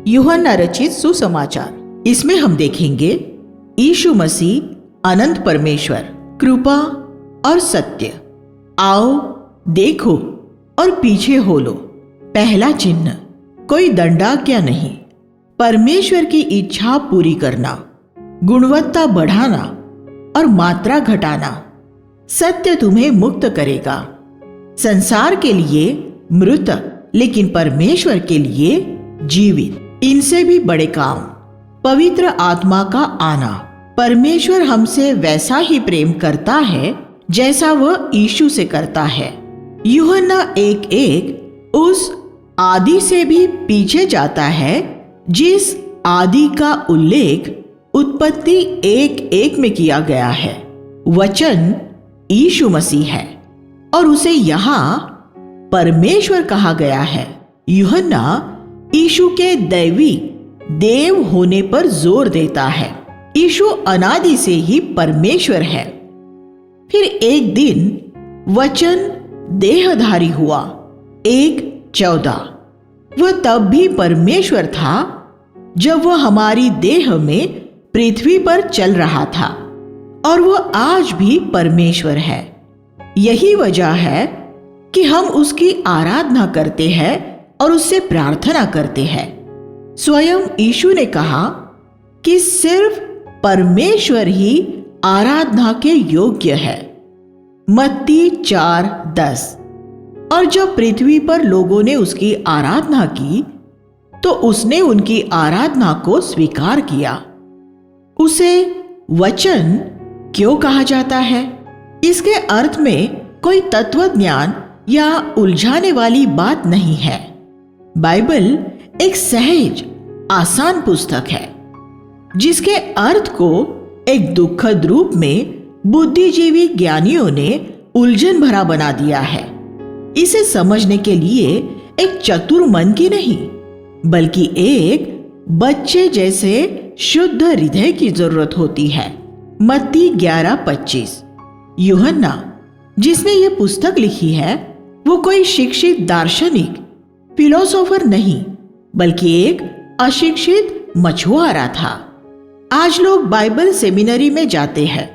यूहन्ना रचित सुसमाचार। इसमें हम देखेंगे यीशु मसीह अनंत परमेश्वर, कृपा और सत्य। आओ, देखो और पीछे हो लो। पहला चिन्ह, कोई दंडाज्ञा नहीं। परमेश्वर की इच्छा पूरी करना, गुणवत्ता बढ़ाना और मात्रा घटाना। सत्य तुम्हें मुक्त करेगा। संसार के लिए मृत, लेकिन परमेश्वर के लिए जीवित। इनसे भी बड़े काम, पवित्र आत्मा का आना। परमेश्वर हमसे वैसा ही प्रेम करता है जैसा वह यीशु से करता है। यूहन्ना 1:1 उस आदि से भी पीछे जाता है जिस आदि का उल्लेख उत्पत्ति 1:1 में किया गया है। वचन यीशु मसीह है और उसे यहाँ परमेश्वर कहा गया है। यूहन्ना यीशु के दैवी देव होने पर जोर देता है। यीशु अनादि से ही परमेश्वर है। फिर एक दिन वचन देहधारी हुआ। 1:14 वह तब भी परमेश्वर था जब वह हमारी देह में पृथ्वी पर चल रहा था, और वह आज भी परमेश्वर है। यही वजह है कि हम उसकी आराधना करते हैं और उससे प्रार्थना करते हैं। स्वयं यीशु ने कहा कि सिर्फ परमेश्वर ही आराधना के योग्य है। मत्ती 4:10। और जब पृथ्वी पर लोगों ने उसकी आराधना की तो उसने उनकी आराधना को स्वीकार किया। उसे वचन क्यों कहा जाता है? इसके अर्थ में कोई तत्व ज्ञान या उलझाने वाली बात नहीं है। बाइबल एक सहज, आसान पुस्तक है जिसके अर्थ को एक दुखद रूप में बुद्धिजीवी ज्ञानियों ने उलझन भरा बना दिया है। इसे समझने के लिए एक चतुर मन की नहीं, बल्कि एक बच्चे जैसे शुद्ध हृदय की जरूरत होती है। मत्ती 11:25। यूहन्ना जिसने ये पुस्तक लिखी है वो कोई शिक्षित दार्शनिक, फिलोसोफर नहीं, बल्कि एक अशिक्षित मछुआरा था। आज लोग बाइबल सेमिनरी में जाते हैं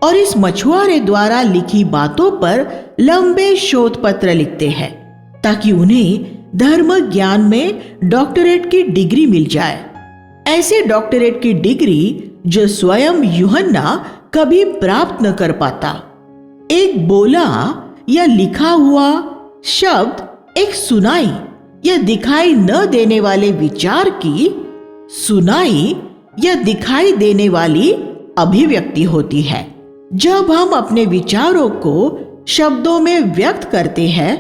और इस मछुआरे द्वारा लिखी बातों पर लंबे शोध पत्र लिखते हैं ताकि उन्हें धर्म ज्ञान में डॉक्टरेट की डिग्री मिल जाए। ऐसी डॉक्टरेट की डिग्री जो स्वयं यूहन्ना कभी प्राप्त न कर पाता। एक बोला या लिखा हुआ शब्द एक सुनाई या दिखाई न देने वाले विचार की सुनाई या दिखाई देने वाली अभिव्यक्ति होती है। जब हम अपने विचारों को शब्दों में व्यक्त करते हैं,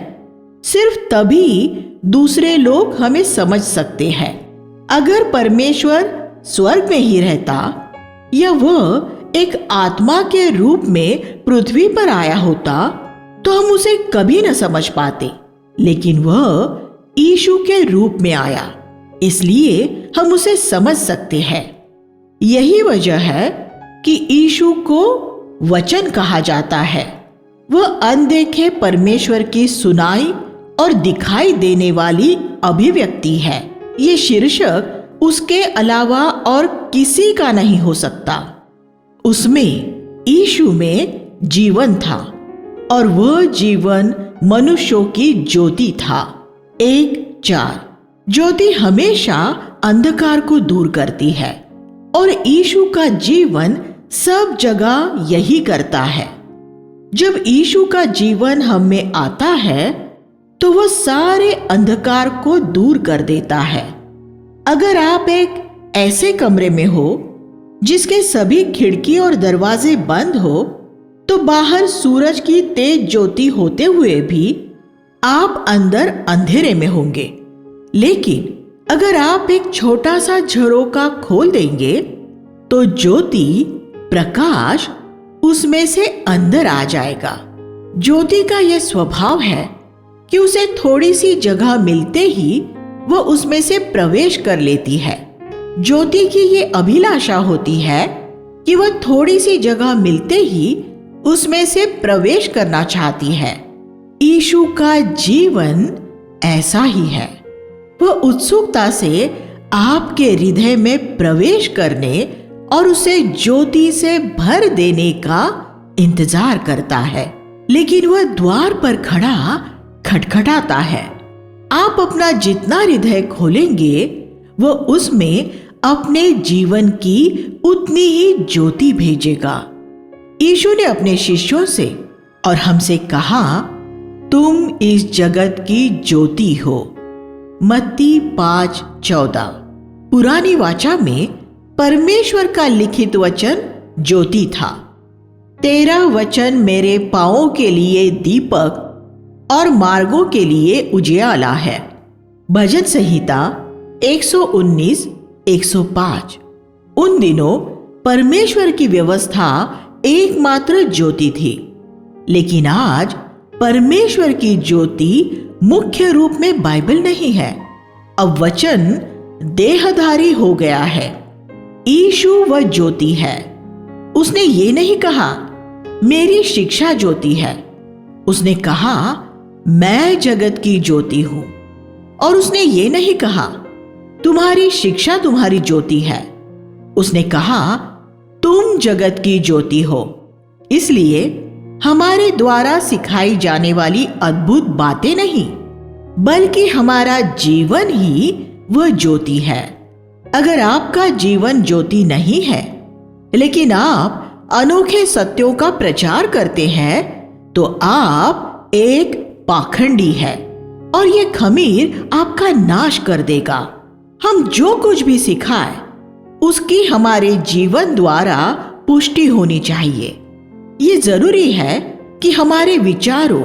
सिर्फ तभी दूसरे लोग हमें समझ सकते हैं। अगर परमेश्वर स्वर्ग में ही रहता या वह एक आत्मा के रूप में पृथ्वी पर आया होता तो हम उसे कभी न समझ पाते, लेकिन वह यीशु के रूप में आया, इसलिए हम उसे समझ सकते हैं। यही वजह है कि यीशु को वचन कहा जाता है। वह अनदेखे परमेश्वर की सुनाई और दिखाई देने वाली अभिव्यक्ति है। ये शीर्षक उसके अलावा और किसी का नहीं हो सकता। उसमें यीशु में जीवन था और वह जीवन मनुष्यों की ज्योति था। 1:4 ज्योति हमेशा अंधकार को दूर करती है और यीशु का जीवन सब जगह यही करता है। जब यीशु का जीवन हम में आता है तो वह सारे अंधकार को दूर कर देता है। अगर आप एक ऐसे कमरे में हो जिसके सभी खिड़की और दरवाजे बंद हो तो बाहर सूरज की तेज ज्योति होते हुए भी आप अंदर अंधेरे में होंगे। लेकिन अगर आप एक छोटा सा झरोका खोल देंगे तो ज्योति, प्रकाश उसमें से अंदर आ जाएगा। ज्योति का यह स्वभाव है कि उसे थोड़ी सी जगह मिलते ही वह उसमें से प्रवेश कर लेती है। ज्योति की ये अभिलाषा होती है कि वह थोड़ी सी जगह मिलते ही उसमें से प्रवेश करना चाहती है। यीशु का जीवन ऐसा ही है। वह उत्सुकता से आपके हृदय में प्रवेश करने और उसे ज्योति से भर देने का इंतजार करता है, लेकिन वह द्वार पर खड़ा खटखटाता है। आप अपना जितना हृदय खोलेंगे वह उसमें अपने जीवन की उतनी ही ज्योति भेजेगा। यीशु ने अपने शिष्यों से और हमसे कहा, तुम इस जगत की ज्योति हो। मत्ती 5:14। पुरानी वाचा में परमेश्वर का लिखित वचन ज्योति था। तेरा वचन मेरे पांवों के लिए दीपक और मार्गों के लिए उजियाला है। भजन संहिता 119-105। उन दिनों परमेश्वर की व्यवस्था एकमात्र ज्योति थी, लेकिन आज परमेश्वर की ज्योति मुख्य रूप में बाइबल नहीं है। अब वचन देहधारी हो गया है। यीशु वह ज्योति है। उसने ये नहीं कहा मेरी शिक्षा ज्योति है, उसने कहा मैं जगत की ज्योति हूं। और उसने ये नहीं कहा तुम्हारी शिक्षा तुम्हारी ज्योति है, उसने कहा तुम जगत की ज्योति हो। इसलिए हमारे द्वारा सिखाई जाने वाली अद्भुत बातें नहीं, बल्कि हमारा जीवन ही वह ज्योति है। अगर आपका जीवन ज्योति नहीं है, लेकिन आप अनोखे सत्यों का प्रचार करते हैं, तो आप एक पाखंडी है और यह खमीर आपका नाश कर देगा। हम जो कुछ भी सिखाएं, उसकी हमारे जीवन द्वारा पुष्टि होनी चाहिए। ये जरूरी है कि हमारे विचारों,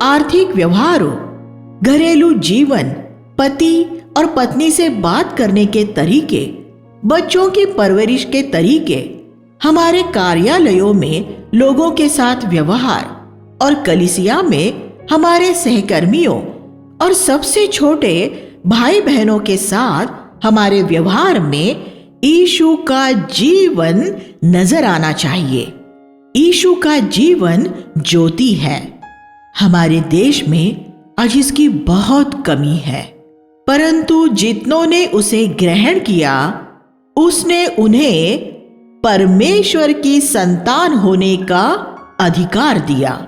आर्थिक व्यवहारों, घरेलू जीवन, पति और पत्नी से बात करने के तरीके, बच्चों की परवरिश के तरीके, हमारे कार्यालयों में लोगों के साथ व्यवहार और कलीसिया में हमारे सहकर्मियों और सबसे छोटे भाई बहनों के साथ हमारे व्यवहार में यीशु का जीवन नजर आना चाहिए। यीशु का जीवन ज्योति है। हमारे देश में आज इसकी बहुत कमी है, परंतु जितनों ने उसे ग्रहण किया, उसने उन्हें परमेश्वर की संतान होने का अधिकार दिया,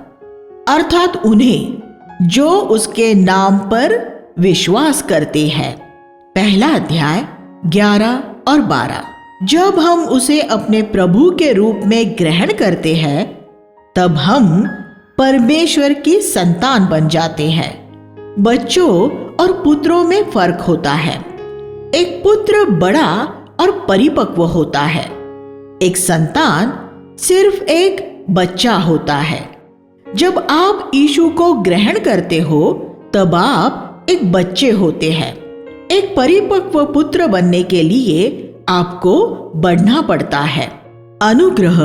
अर्थात उन्हें जो उसके नाम पर विश्वास करते हैं। पहला अध्याय 11 और 12। जब हम उसे अपने प्रभु के रूप में ग्रहण करते हैं, तब हम परमेश्वर की संतान बन जाते हैं। बच्चों और पुत्रों में फर्क होता है। एक पुत्र बड़ा और परिपक्व होता है, एक संतान सिर्फ एक बच्चा होता है। जब आप यीशु को ग्रहण करते हो, तब आप एक बच्चे होते हैं। एक परिपक्व पुत्र बनने के लिए आपको बढ़ना पड़ता है। अनुग्रह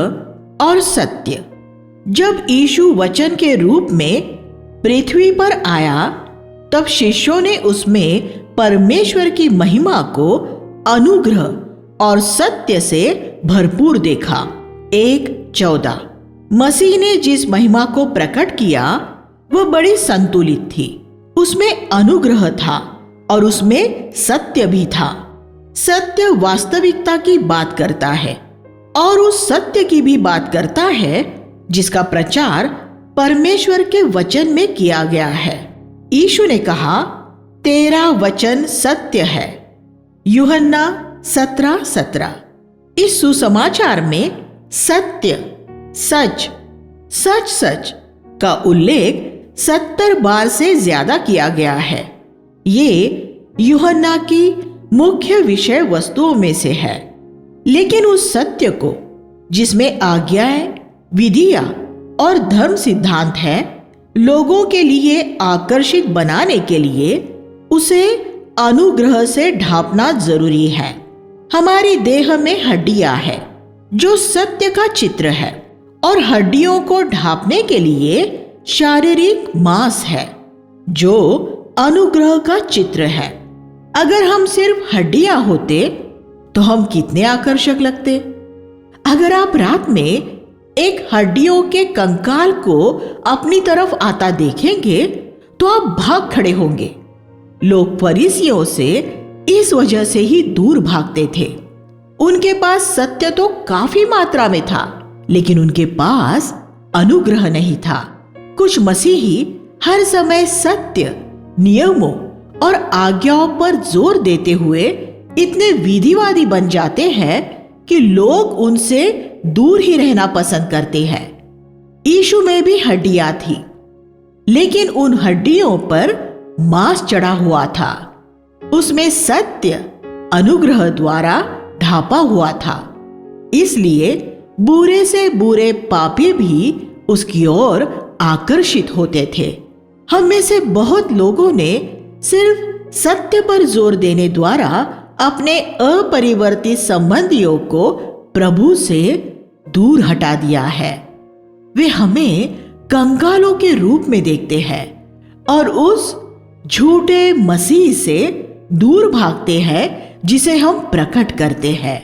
और सत्य। जब यीशु वचन के रूप में पृथ्वी पर आया, तब शिष्यों ने उसमें परमेश्वर की महिमा को अनुग्रह और सत्य से भरपूर देखा। 1:14। मसीह ने जिस महिमा को प्रकट किया वह बड़ी संतुलित थी। उसमें अनुग्रह था और उसमें सत्य भी था। सत्य वास्तविकता की बात करता है और उस सत्य की भी बात करता है जिसका प्रचार परमेश्वर के वचन में किया गया है। यीशु ने कहा, तेरा वचन सत्य है। यूहन्ना 17:17। इस सुसमाचार में सत्य, सच, सच सच का उल्लेख 70 बार से ज्यादा किया गया है। ये यूहन्ना की मुख्य विषय वस्तुओं में से है। लेकिन उस सत्य को, जिसमें आज्ञाएं, विधियां और धर्म सिद्धांत है, लोगों के लिए आकर्षित बनाने के लिए उसे अनुग्रह से ढांपना जरूरी है। हमारी देह में हड्डियां हैं जो सत्य का चित्र है, और हड्डियों को ढांपने के लिए शारीरिक मांस है जो अनुग्रह का चित्र है। अगर हम सिर्फ हड्डियां होते तो हम कितने आकर्षक लगते। अगर आप रात में एक हड्डियों के कंकाल को अपनी तरफ आता देखेंगे तो आप भाग खड़े होंगे। लोग फरीसियों से इस वजह से ही दूर भागते थे। उनके पास सत्य तो काफी मात्रा में था, लेकिन उनके पास अनुग्रह नहीं था। कुछ मसीही हर समय सत्य, नियमों और आज्ञाओं पर जोर देते हुए इतने विधिवादी बन जाते हैं कि लोग उनसे दूर ही रहना पसंद करते हैं। यीशु में भी हड्डियां थी, लेकिन उन हड्डियों पर मांस चढ़ा हुआ था। उसमें सत्य अनुग्रह द्वारा ढापा हुआ था। इसलिए बुरे से बुरे पापी भी उसकी ओर आकर्षित होते थे। हम में से बहुत लोगों ने सिर्फ सत्य पर जोर देने द्वारा अपने अपरिवर्तित संबंधियों को प्रभु से दूर हटा दिया है। वे हमें कंगालों के रूप में देखते हैं और उस झूठे मसीह से दूर भागते हैं जिसे हम प्रकट करते हैं।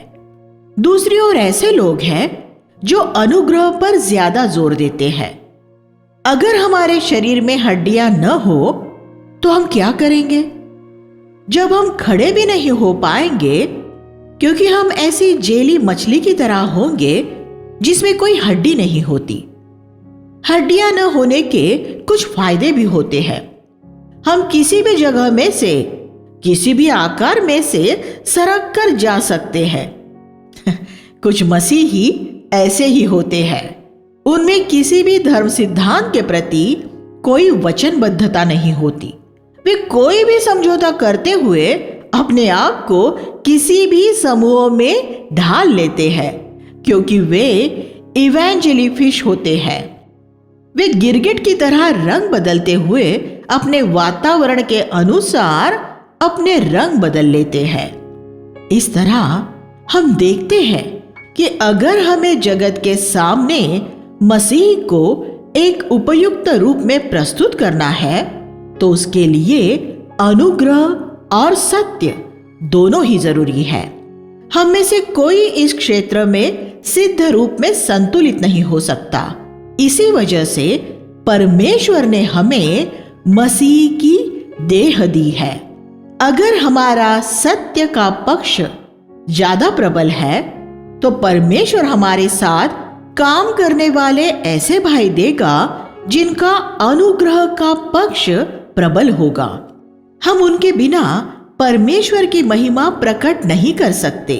दूसरी ओर ऐसे लोग हैं जो अनुग्रह पर ज्यादा जोर देते हैं। अगर हमारे शरीर में हड्डियां न हो तो हम क्या करेंगे? जब हम खड़े भी नहीं हो पाएंगे, क्योंकि हम ऐसी जेली मछली की तरह होंगे जिसमें कोई हड्डी नहीं होती। हड्डियां न होने के कुछ फायदे भी होते हैं। हम किसी भी जगह में से, किसी भी आकार में से सरक कर जा सकते हैं। कुछ मसीही ऐसे ही होते हैं। उनमें किसी भी धर्म सिद्धांत के प्रति कोई वचनबद्धता नहीं होती। वे कोई भी समझौता करते हुए अपने आप को किसी भी समूह में ढाल लेते हैं, क्योंकि वे इवेंजेलिफिश होते हैं। वे गिरगिट की तरह रंग बदलते हुए अपने वातावरण के अनुसार अपने रंग बदल लेते हैं। इस तरह हम देखते हैं कि अगर हमें जगत के सामने मसीह को एक उपयुक्त रूप में प्रस्तुत करना है, तो उसके लिए अनुग्रह और सत्य दोनों ही जरूरी है। हम में से कोई इस क्षेत्र में सिद्ध रूप में संतुलित नहीं हो सकता। इसी वजह से परमेश्वर ने हमें मसीह की देह दी है। अगर हमारा सत्य का पक्ष ज्यादा प्रबल है, तो परमेश्वर हमारे साथ काम करने वाले ऐसे भाई देगा जिनका अनुग्रह का पक्ष प्रबल होगा। हम उनके बिना परमेश्वर की महिमा प्रकट नहीं कर सकते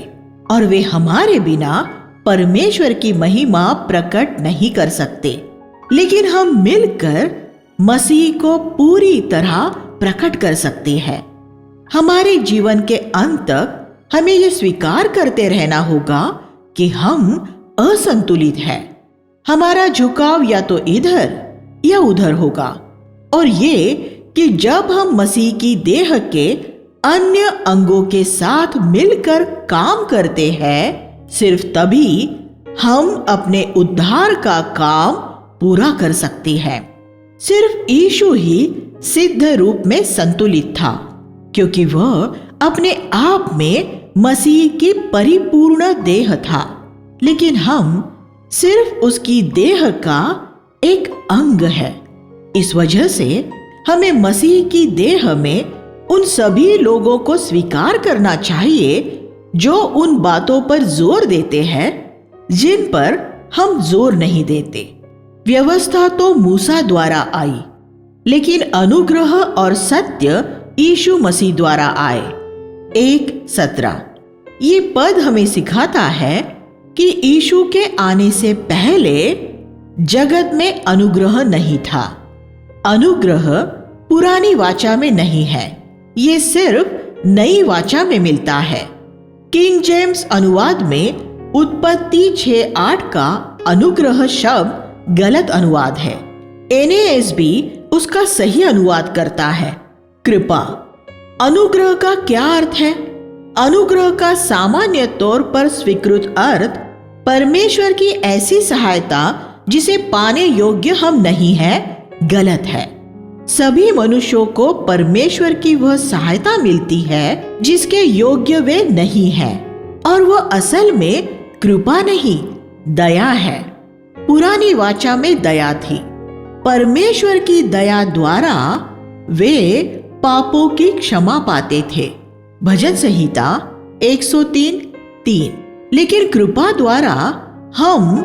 और वे हमारे बिना परमेश्वर की महिमा प्रकट नहीं कर सकते। लेकिन हम मिलकर मसीह को पूरी तरह प्रकट कर सकते हैं। हमारे जीवन के अंत तक हमें यह स्वीकार करते रहना होगा कि हम असंतुलित हैं। हमारा झुकाव या तो इधर या उधर होगा, और ये कि जब हम मसीह की देह के अन्य अंगों के साथ मिलकर काम करते हैं, सिर्फ तभी हम अपने उद्धार का काम पूरा कर सकते हैं। सिर्फ यीशु ही सिद्ध रूप में संतुलित था, क्योंकि वह अपने आप में मसीह की परिपूर्ण देह था। लेकिन हम सिर्फ उसकी देह का एक अंग है। इस वजह से हमें मसीह की देह में उन सभी लोगों को स्वीकार करना चाहिए जो उन बातों पर जोर देते हैं जिन पर हम जोर नहीं देते। व्यवस्था तो मूसा द्वारा आई, लेकिन अनुग्रह और सत्य यीशु मसीह द्वारा आए। 1:17 ये पद हमें सिखाता है कि यीशु के आने से पहले जगत में अनुग्रह नहीं था। अनुग्रह पुरानी वाचा में नहीं है, ये सिर्फ नई वाचा में मिलता है। किंग जेम्स अनुवाद में उत्पत्ति 6:8 का अनुग्रह शब्द गलत अनुवाद है। NASB उसका सही अनुवाद करता है, कृपा। अनुग्रह का क्या अर्थ है? अनुग्रह का सामान्य तौर पर स्वीकृत अर्थ परमेश्वर की ऐसी सहायता जिसे पाने योग्य हम नहीं हैं, गलत है। सभी मनुष्यों को परमेश्वर की वह सहायता मिलती है जिसके योग्य वे नहीं हैं, और वह असल में कृपा नहीं, दया है। पुरानी वाचा में दया थी। परमेश्वर की दया द्वारा वे पापों की क्षमा पाते थे। भजन संहिता 103:3। लेकिन कृपा द्वारा हम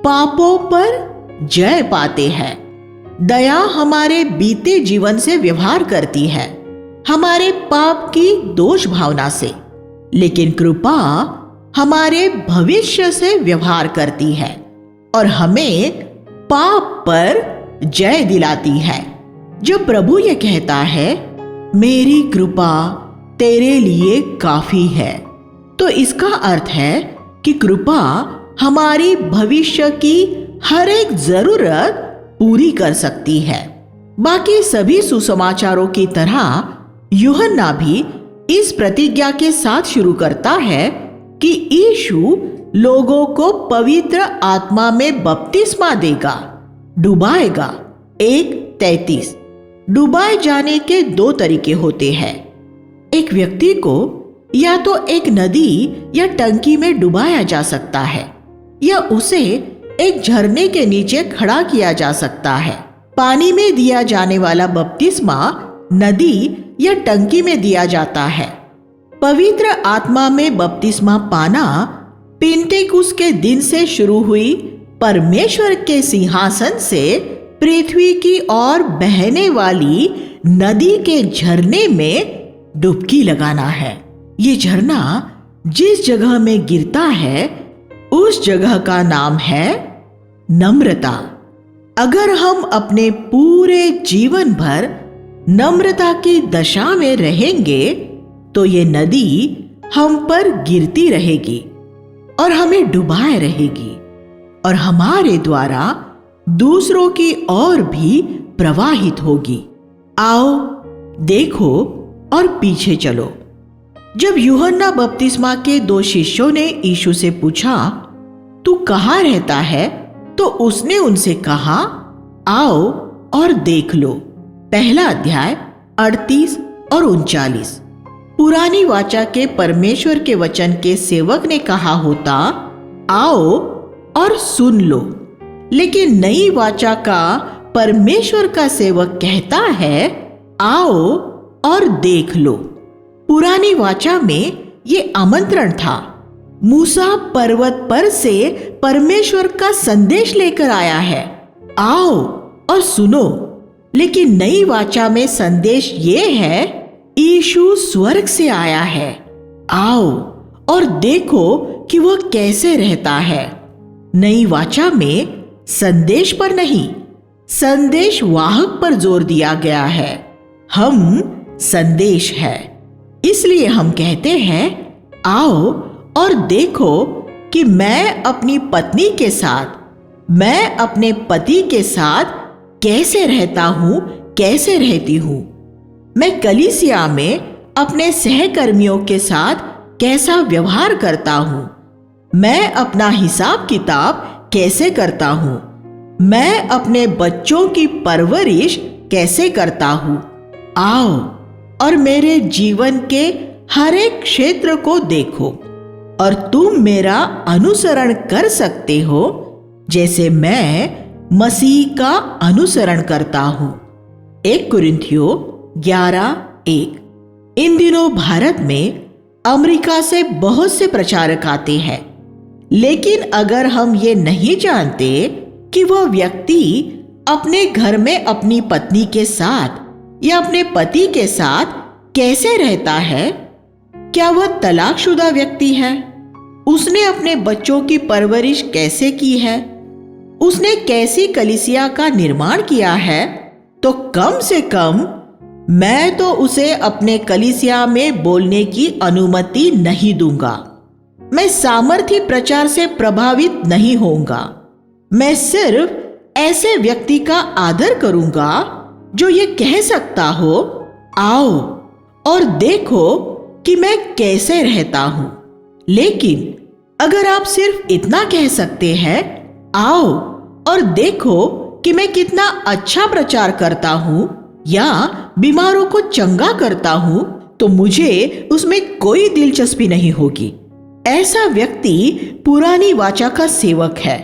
पापों पर जय पाते हैं। दया हमारे बीते जीवन से व्यवहार करती है, हमारे पाप की दोष भावना से, लेकिन कृपा हमारे भविष्य से व्यवहार करती है और हमें पाप पर जय दिलाती है। जब प्रभु ये कहता है, मेरी कृपा तेरे लिए काफी है, तो इसका अर्थ है कि कृपा हमारी भविष्य की हर एक जरूरत पूरी कर सकती है। बाकी सभी सुसमाचारों की तरह यूहन्ना भी इस प्रतिज्ञा के साथ शुरू करता है कि यीशु लोगों को पवित्र आत्मा में बपतिस्मा देगा, डुबाएगा। 1:33। डुबाए जाने के 2 तरीके होते हैं। एक व्यक्ति को या तो एक नदी या टंकी में डुबाया जा सकता है, या उसे एक झरने के नीचे खड़ा किया जा सकता है। पानी में दिया जाने वाला बपतिस्मा नदी या टंकी में दिया जाता है। पवित्र आत्मा में बपतिस्मा पाना पेंटेकुस्त के दिन से शुरू हुई परमेश्वर के सिंहासन से पृथ्वी की ओर बहने वाली नदी के झरने में डुबकी लगाना है। ये झरना जिस जगह में गिरता है उस जगह का नाम है नम्रता। अगर हम अपने पूरे जीवन भर नम्रता की दशा में रहेंगे तो ये नदी हम पर गिरती रहेगी और हमें डुबाए रहेगी और हमारे द्वारा दूसरों की ओर भी प्रवाहित होगी। आओ, देखो और पीछे चलो। जब यूहन्ना बपतिस्मा के 2 शिष्यों ने यीशु से पूछा, तू कहाँ रहता है, तो उसने उनसे कहा, आओ और देख लो। पहला अध्याय 38 और 39। पुरानी वाचा के परमेश्वर के वचन के सेवक ने कहा होता, आओ और सुन लो, लेकिन नई वाचा का परमेश्वर का सेवक कहता है, आओ और देख लो। पुरानी वाचा में ये आमंत्रण था। मूसा पर्वत पर से परमेश्वर का संदेश लेकर आया है, आओ और सुनो। लेकिन नई वाचा में संदेश ये है, यीशु स्वर्ग से आया है, आओ और देखो कि वह कैसे रहता है। नई वाचा में संदेश पर नहीं, संदेश वाहक पर जोर दिया गया है। हम संदेश है, इसलिए हम कहते हैं, आओ और देखो कि मैं अपनी पत्नी के साथ, मैं अपने पति के साथ कैसे रहता हूं, कैसे रहती हूं। मैं कलीसिया में अपने सहकर्मियों के साथ कैसा व्यवहार करता हूं। मैं अपना हिसाब किताब कैसे करता हूं। मैं अपने बच्चों की परवरिश कैसे करता हूं। आओ और मेरे जीवन के हर एक क्षेत्र को देखो और तुम मेरा अनुसरण कर सकते हो, जैसे मैं मसीह का अनुसरण करता हूं। 1 कुरिन्थियों 11:1। इन दिनों भारत में अमेरिका से बहुत से प्रचारक आते हैं, लेकिन अगर हम ये नहीं जानते कि वह व्यक्ति अपने घर में अपनी पत्नी के साथ या अपने पति के साथ कैसे रहता है, क्या वह तलाकशुदा व्यक्ति है, उसने अपने बच्चों की परवरिश कैसे की है, उसने कैसी कलीसिया का निर्माण किया है, तो कम से कम मैं तो उसे अपने कलीसिया में बोलने की अनुमति नहीं दूंगा। मैं सामर्थी प्रचार से प्रभावित नहीं होऊंगा। मैं सिर्फ ऐसे व्यक्ति का आदर करूंगा जो ये कह सकता हो, आओ और देखो कि मैं कैसे रहता हूं। लेकिन अगर आप सिर्फ इतना कह सकते हैं, आओ और देखो कि मैं कितना अच्छा प्रचार करता हूं या बीमारों को चंगा करता हूं, तो मुझे उसमें कोई दिलचस्पी नहीं होगी। ऐसा व्यक्ति पुरानी वाचा का सेवक है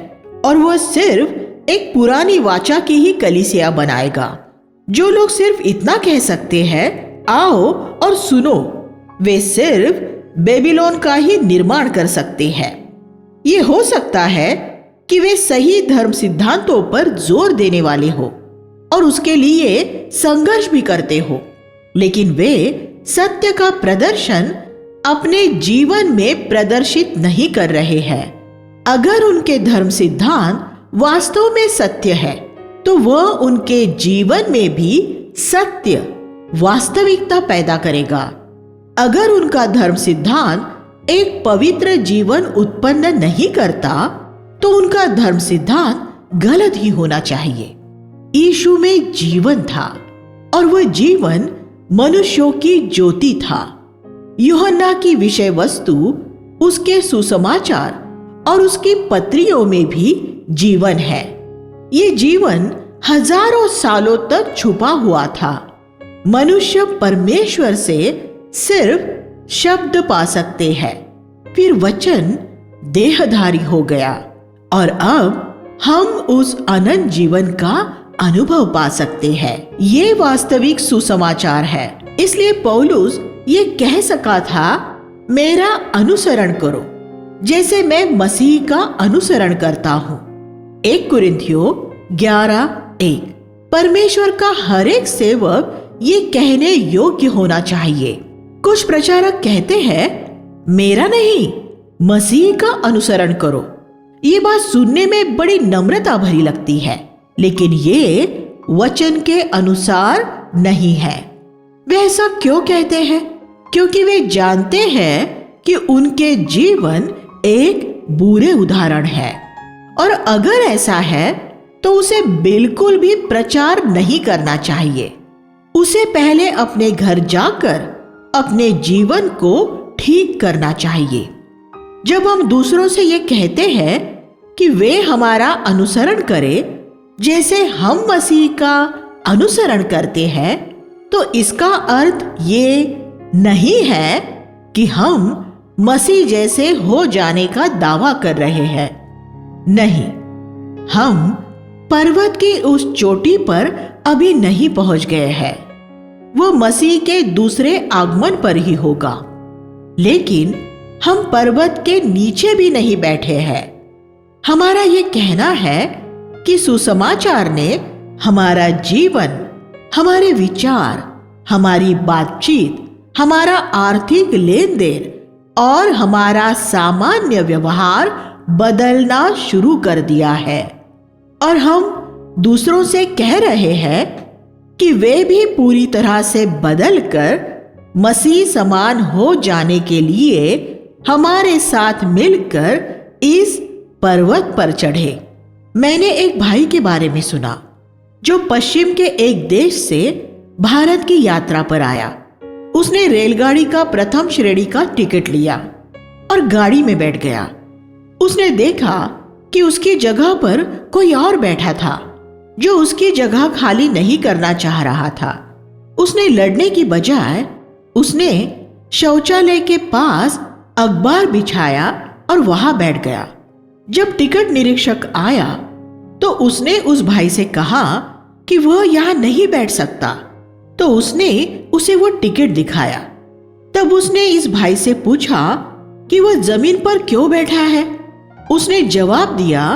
और वह सिर्फ एक पुरानी वाचा की ही कलीसिया बनाएगा। जो लोग सिर्फ इतना कह सकते हैं, आओ और सुनो, वे सिर्फ बेबीलोन का ही निर्माण कर सकते हैं। ये हो सकता है कि वे सही धर्म सिद्धांतों पर जोर देने वाले हो और उसके लिए संघर्ष भी करते हो, लेकिन वे सत्य का प्रदर्शन अपने जीवन में प्रदर्शित नहीं कर रहे हैं। अगर उनके धर्म सिद्धांत वास्तव में सत्य है, तो वह उनके जीवन में भी सत्य वास्तविकता पैदा करेगा। अगर उनका धर्म सिद्धांत एक पवित्र जीवन उत्पन्न नहीं करता, तो उनका धर्म सिद्धांत गलत ही होना चाहिए। यीशु में जीवन था और वह जीवन मनुष्यों की ज्योति था। यूहन्ना की विषय वस्तु, उसके सुसमाचार और उसकी पत्रियों में भी जीवन है। ये जीवन हजारों सालों तक छुपा हुआ था। मनुष्य परमेश्वर से सिर्फ शब्द पा सकते हैं, फिर वचन देहधारी हो गया और अब हम उस अनंत जीवन का अनुभव पा सकते हैं। ये वास्तविक सुसमाचार है। इसलिए पौलुस ये कह सका था, मेरा अनुसरण करो जैसे मैं मसीह का अनुसरण करता हूँ। 1 कुरिन्थियों 11:1। परमेश्वर का हर एक सेवक ये कहने योग्य होना चाहिए। कुछ प्रचारक कहते हैं, मेरा नहीं, मसीह का अनुसरण करो। ये बात सुनने में बड़ी नम्रता भरी लगती है, लेकिन ये वचन के अनुसार नहीं है। वे ऐसा क्यों कहते हैं? क्योंकि वे जानते हैं कि उनके जीवन एक बुरे उदाहरण है, और अगर ऐसा है तो उसे बिल्कुल भी प्रचार नहीं करना चाहिए। उसे पहले अपने घर जाकर अपने जीवन को ठीक करना चाहिए। जब हम दूसरों से ये कहते हैं कि वे हमारा अनुसरण करें जैसे हम मसीह का अनुसरण करते हैं, तो इसका अर्थ ये नहीं है कि हम मसीह जैसे हो जाने का दावा कर रहे हैं। नहीं, हम पर्वत की उस चोटी पर अभी नहीं पहुंच गए हैं। वो मसीह के दूसरे आगमन पर ही होगा। लेकिन हम पर्वत के नीचे भी नहीं बैठे हैं। हमारा ये कहना है कि सुसमाचार ने हमारा जीवन, हमारे विचार, हमारी बातचीत, हमारा आर्थिक लेन देन और हमारा सामान्य व्यवहार बदलना शुरू कर दिया है, और हम दूसरों से कह रहे हैं कि वे भी पूरी तरह से बदलकर मसीह समान हो जाने के लिए हमारे साथ मिलकर इस पर्वत पर चढ़े। मैंने एक भाई के बारे में सुना जो पश्चिम के एक देश से भारत की यात्रा पर आया। उसने रेलगाड़ी का प्रथम श्रेणी का टिकट लिया और गाड़ी में बैठ गया। उसने देखा कि उसकी जगह पर कोई और बैठा था जो उसकी जगह खाली नहीं करना चाह रहा था। उसने लड़ने की बजाय उसने शौचालय के पास अखबार बिछाया और वहां बैठ गया। जब टिकट निरीक्षक आया तो उसने उस भाई से कहा कि वह यहाँ नहीं बैठ सकता, तो उसने उसे वो टिकट दिखाया। तब उसने इस भाई से पूछा कि वह जमीन पर क्यों बैठा है। उसने जवाब दिया,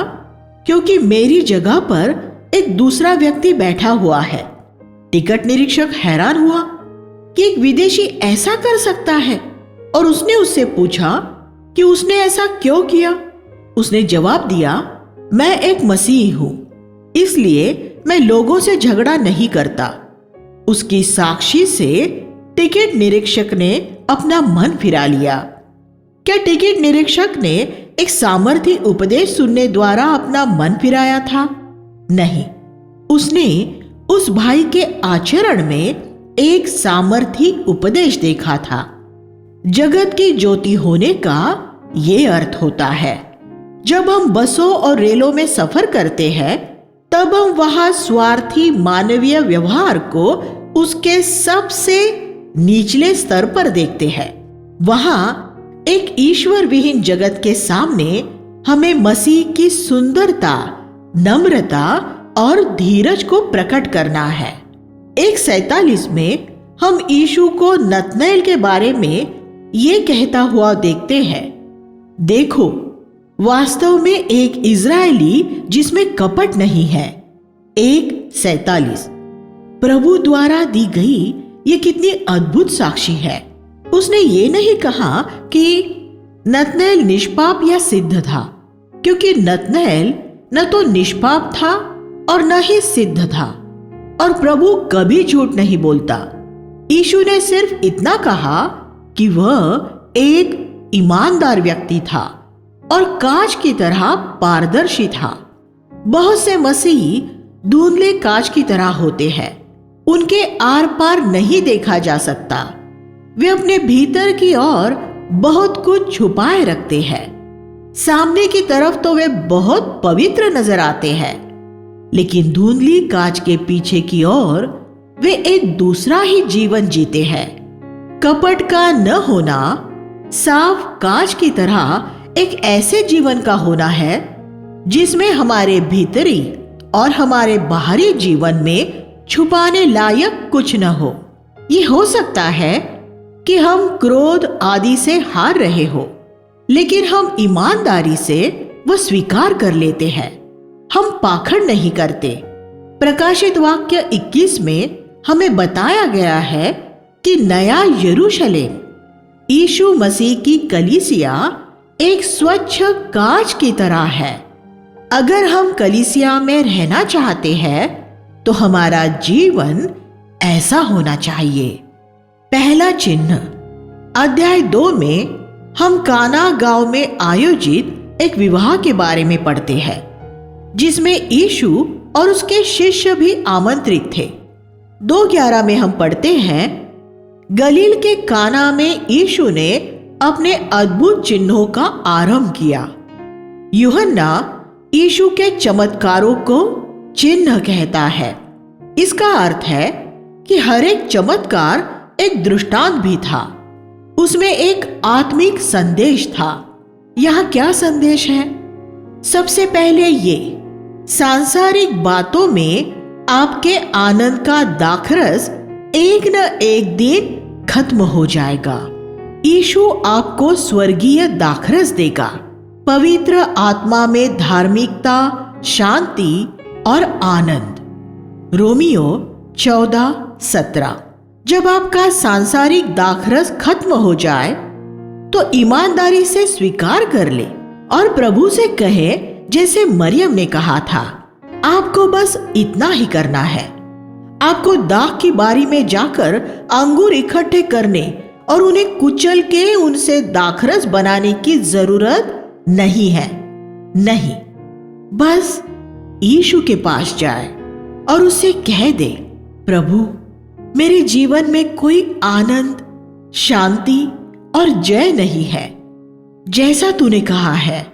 क्योंकि मेरी जगह पर एक दूसरा व्यक्ति बैठा हुआ है। टिकट निरीक्षक हैरान हुआ कि एक विदेशी ऐसा कर सकता है, और उसने उससे पूछा कि उसने ऐसा क्यों किया। उसने जवाब दिया, मैं एक मसीही हूं, इसलिए मैं लोगों से झगड़ा नहीं करता। उसकी साक्षी से टिकट निरीक्षक ने अपना मन फिरा लिया। क्या टिकट निरीक्षक ने एक सामर्थी उपदेश सुनने द्वारा अपना मन फिराया था? नहीं, उसने उस भाई के आचरण में एक सामर्थी उपदेश देखा था। जगत की ज्योति होने का ये अर्थ होता है। जब हम बसों और रेलों में सफर करते हैं, तब हम वहां स्वार्थी मानवीय व्यवहार को उसके सबसे निचले स्तर पर देखते हैं। वहां एक ईश्वर विहीन जगत के सामने हमें मसीह की सुंदरता, नम्रता और धीरज को प्रकट करना है। 1:47 में हम यीशु को नतनएल के बारे में ये कहता हुआ देखते हैं, देखो, वास्तव में एक इज़राइली जिसमें कपट नहीं है। 1:47। प्रभु द्वारा दी गई ये कितनी अद्भुत साक्षी है। उसने ये नहीं कहा कि नतनएल निष्पाप या सिद्ध था, क्योंकि नतनएल न तो निष्पाप था और न ही सिद्ध था, और प्रभु कभी झूठ नहीं बोलता। यीशु ने सिर्फ इतना कहा कि वह एक ईमानदार व्यक्ति था और कांच की तरह पारदर्शी था। बहुत से मसीही धुंधले कांच की तरह होते हैं, उनके आर पार नहीं देखा जा सकता। वे अपने भीतर की ओर बहुत कुछ छुपाए रखते हैं। सामने की तरफ तो वे बहुत पवित्र नजर आते हैं, लेकिन धुंधली कांच के पीछे की ओर वे एक दूसरा ही जीवन जीते हैं। कपट का न होना साफ कांच की तरह एक ऐसे जीवन का होना है जिसमें हमारे भीतरी और हमारे बाहरी जीवन में छुपाने लायक कुछ न हो। ये हो सकता है कि हम क्रोध आदि से हार रहे हो, लेकिन हम ईमानदारी से वह स्वीकार कर लेते हैं। हम पाखंड नहीं करते। प्रकाशित वाक्य 21 में हमें बताया गया है कि नया यरूशलेम यीशु मसीह की कलीसिया एक स्वच्छ कांच की तरह है। अगर हम कलीसिया में रहना चाहते हैं तो हमारा जीवन ऐसा होना चाहिए। पहला चिन्ह। अध्याय 2 में हम काना गांव में आयोजित एक विवाह के बारे में पढ़ते हैं, जिसमें यीशु और उसके शिष्य भी आमंत्रित थे। 2:11 में हम पढ़ते हैं, गलील के काना में यीशु ने अपने अद्भुत चिन्हों का आरंभ किया। यूहन्ना यीशु के चमत्कारों को चिन्ह कहता है। इसका अर्थ है कि हर एक चमत्कार एक दृष्टांत भी था। उसमें एक आत्मिक संदेश था। यह क्या संदेश है? सबसे पहले ये, सांसारिक बातों में आपके आनंद का दाखरस एक न एक दिन खत्म हो जाएगा। यीशु आपको स्वर्गीय दाखरस देगा, पवित्र आत्मा में धार्मिकता, शांति और आनंद। रोमियो 14:17। जब आपका सांसारिक दाखरस खत्म हो जाए तो ईमानदारी से स्वीकार कर ले और प्रभु से कहे, जैसे मरियम ने कहा था, आपको बस इतना ही करना है। आपको दाख की बारी में जाकर अंगूर इकट्ठे करने और उन्हें कुचल के उनसे दाखरस बनाने की जरूरत नहीं है। नहीं, बस यीशु के पास जाए और उसे कह दे, प्रभु, मेरे जीवन में कोई आनंद, शांति और जय नहीं है। जैसा तूने कहा है,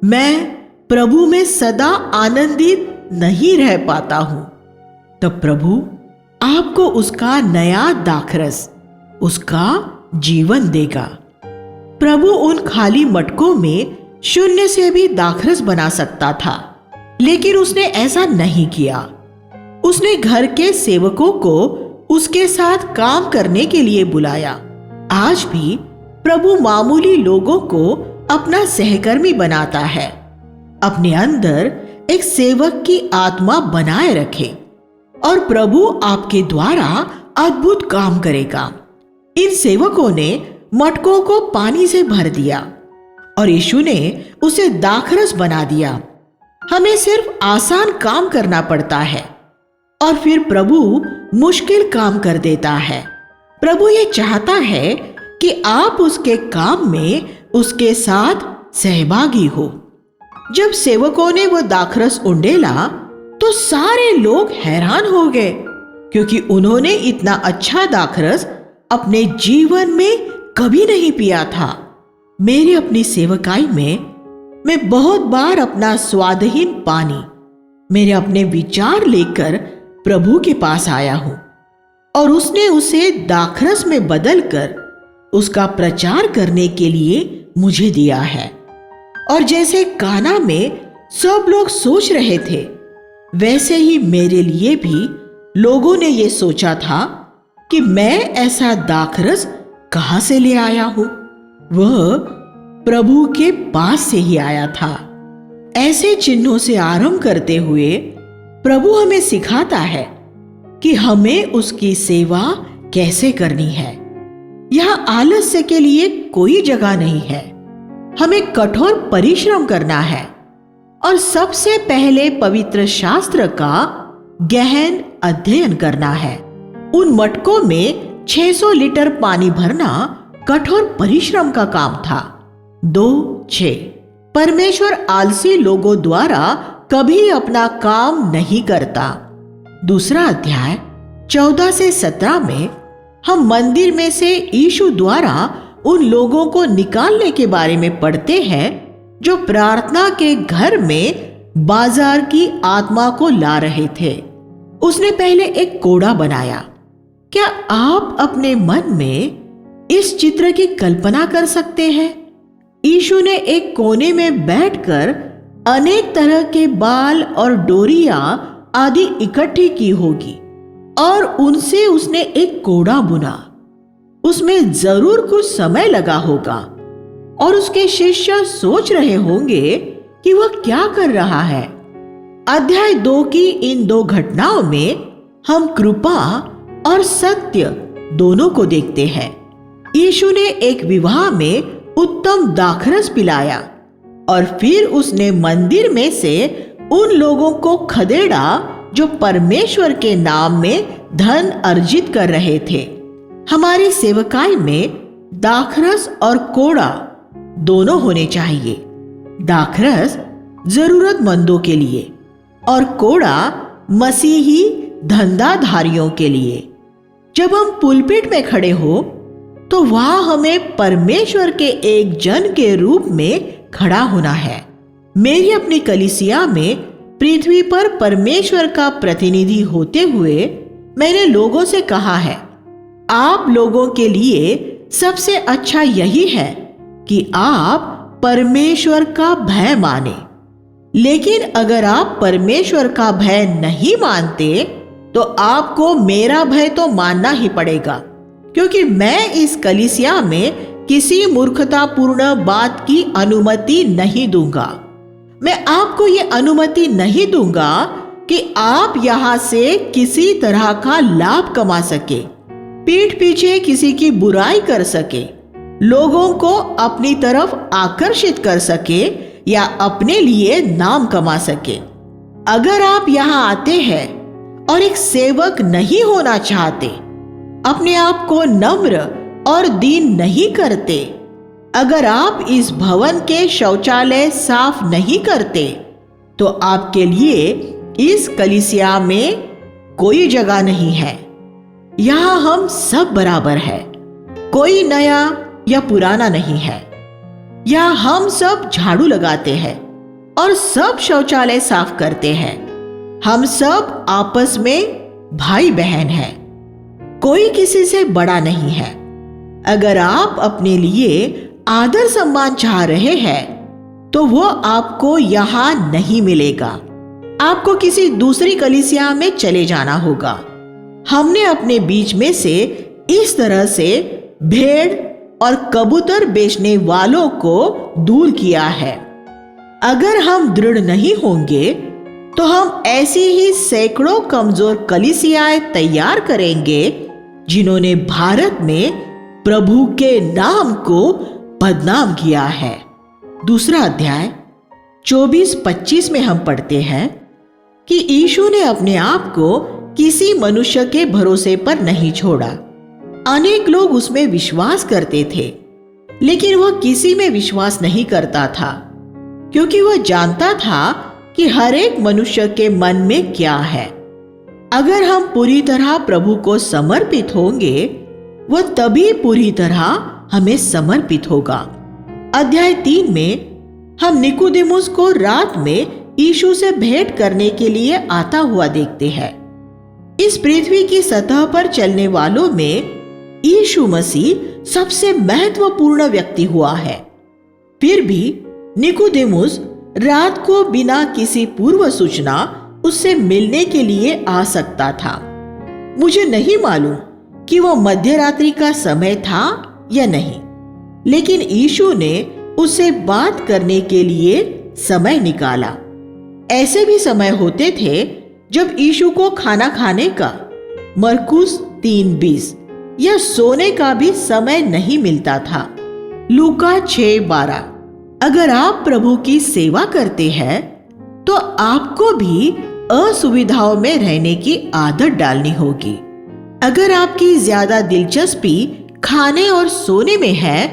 मैं प्रभु में सदा आनंदित नहीं रह पाता हूं। तब प्रभु आपको उसका नया दाखरस, उसका जीवन देगा। प्रभु उन खाली मटकों में शून्य से भी दाखरस बना सकता था, लेकिन उसने ऐसा नहीं किया। उसने घर के सेवकों को उसके साथ काम करने के लिए बुलाया। आज भी प्रभु मामूली लोगों को अपना सहकर्मी बनाता है। अपने अंदर एक सेवक की आत्मा बनाए रखे और प्रभु आपके द्वारा अद्भुत काम करेगा। इन सेवकों ने मटकों को पानी से भर दिया और यीशु ने उसे दाखरस बना दिया। हमें सिर्फ आसान काम करना पड़ता है और फिर प्रभु मुश्किल काम कर देता है। प्रभु ये चाहता है कि आप उसके काम में उसके साथ सहभागी हो। जब सेवकों ने वह दाखरस उंडेला तो सारे लोग हैरान हो गए, क्योंकि उन्होंने इतना अच्छा दाखरस अपने जीवन में कभी नहीं पिया था। मेरी अपनी सेवकाई में मैं बहुत बार अपना स्वादहीन पानी, मेरे अपने विचार लेकर प्रभु के पास आया हूं और उसने उसे दाखरस में बदलकर उसका प्रचार करने के लिए मुझे दिया है। और जैसे काना में सब लोग सोच रहे थे, वैसे ही मेरे लिए भी लोगों ने ये सोचा था कि मैं ऐसा दाखरस कहां से ले आया हूं। वह प्रभु के पास से ही आया था। ऐसे चिन्हों से आरंभ करते हुए प्रभु हमें सिखाता है कि हमें उसकी सेवा कैसे करनी है। यह आलस्य के लिए कोई जगह नहीं है। हमें कठोर परिश्रम करना है और सबसे पहले पवित्र शास्त्र का गहन अध्ययन करना है। उन मटकों में 600 लीटर पानी भरना कठोर परिश्रम का काम था। 2:6 परमेश्वर आलसी लोगों द्वारा कभी अपना काम नहीं करता। दूसरा अध्याय 14 से 17 में हम मंदिर में से यीशु द्वारा उन लोगों को निकालने के बारे में पढ़ते हैं जो प्रार्थना के घर में बाजार की आत्मा को ला रहे थे। उसने पहले एक कोड़ा बनाया। क्या आप अपने मन में इस चित्र की कल्पना कर सकते हैं? यीशु ने एक कोने में बैठकर अनेक तरह के बाल और डोरियां आदि इकट्ठी की होगी और उनसे उसने एक कोड़ा बुना। उसमें जरूर कुछ समय लगा होगा और उसके शिष्य सोच रहे होंगे कि वह क्या कर रहा है। अध्याय 2 की इन 2 घटनाओं में हम कृपा और सत्य दोनों को देखते हैं। यीशु ने एक विवाह में उत्तम दाखरस पिलाया और फिर उसने मंदिर में से उन लोगों को खदेड़ा जो परमेश्वर के नाम में धन अर्जित कर रहे थे। हमारी सेवकाई में दाखरस और कोड़ा दोनों होने चाहिए। दाखरस जरूरतमंदों के लिए और कोड़ा मसीही धंधाधारियों के लिए। जब हम पुलपिट में खड़े हो तो वहां हमें परमेश्वर के एक जन के रूप में खड़ा होना है। मेरी अपनी कलीसिया में पृथ्वी पर परमेश्वर का प्रतिनिधि होते हुए मैंने लोगों से कहा है, आप लोगों के लिए सबसे अच्छा यही है कि आप परमेश्वर का भय माने। लेकिन अगर आप परमेश्वर का भय नहीं मानते तो आपको मेरा भय तो मानना ही पड़ेगा, क्योंकि मैं इस कलीसिया में किसी मूर्खतापूर्ण बात की अनुमति नहीं दूंगा। मैं आपको ये अनुमति नहीं दूंगा कि आप यहां से किसी तरह का लाभ कमा सके, पीठ पीछे किसी की बुराई कर सके, लोगों को अपनी तरफ आकर्षित कर सके या अपने लिए नाम कमा सके। अगर आप यहां आते हैं और एक सेवक नहीं होना चाहते, अपने आप को नम्र और दीन नहीं करते, अगर आप इस भवन के शौचालय साफ नहीं करते, तो आपके लिए इस कलीसिया में कोई जगह नहीं है। यहां हम सब बराबर हैं, कोई नया या पुराना नहीं है। यहां हम सब झाड़ू लगाते हैं और सब शौचालय साफ करते हैं। हम सब आपस में भाई बहन हैं, कोई किसी से बड़ा नहीं है। अगर आप अपने लिए आदर सम्मान चाह रहे हैं तो वो आपको यहां नहीं मिलेगा। आपको किसी दूसरी कलीसिया में चले जाना होगा। हमने अपने बीच में से इस तरह से भेड़ और कबूतर बेचने वालों को दूर किया है। अगर हम दृढ़ नहीं होंगे तो हम ऐसी ही सैकड़ों कमजोर कलीसियाएं तैयार करेंगे जिन्होंने भारत में प्रभु के नाम को बदनाम किया है। दूसरा अध्याय 24-25 में हम पढ़ते हैं कि यीशु ने अपने आप को किसी मनुष्य के भरोसे पर नहीं छोड़ा। अनेक लोग उसमें विश्वास करते थे, लेकिन वह किसी में विश्वास नहीं करता था, क्योंकि वह जानता था कि हर एक मनुष्य के मन में क्या है। अगर हम पूरी तरह प्रभु को समर्पित होंगे, वह तभी पूरी तरह हमें समर्पित होगा। अध्याय 3 में हम निकोदेमुस को रात में यीशु से भेंट करने के लिए आता हुआ देखते हैं। इस पृथ्वी की सतह पर चलने वालों में यीशु मसीह सबसे महत्वपूर्ण व्यक्ति हुआ है। फिर भी निकोदेमुस रात को बिना किसी पूर्व सूचना उससे मिलने के लिए आ सकता था। मुझे नहीं मालूम कि वो मध्य रात्रि का समय था या नहीं, लेकिन यीशु ने उससे बात करने के लिए समय निकाला। ऐसे भी समय होते थे जब यीशु को खाना खाने का, मरकुस 3:20, या सोने का भी समय नहीं मिलता था, लूका 6:12। अगर आप प्रभु की सेवा करते हैं तो आपको भी असुविधाओं में रहने की आदत डालनी होगी। अगर आपकी ज्यादा दिलचस्पी खाने और सोने में है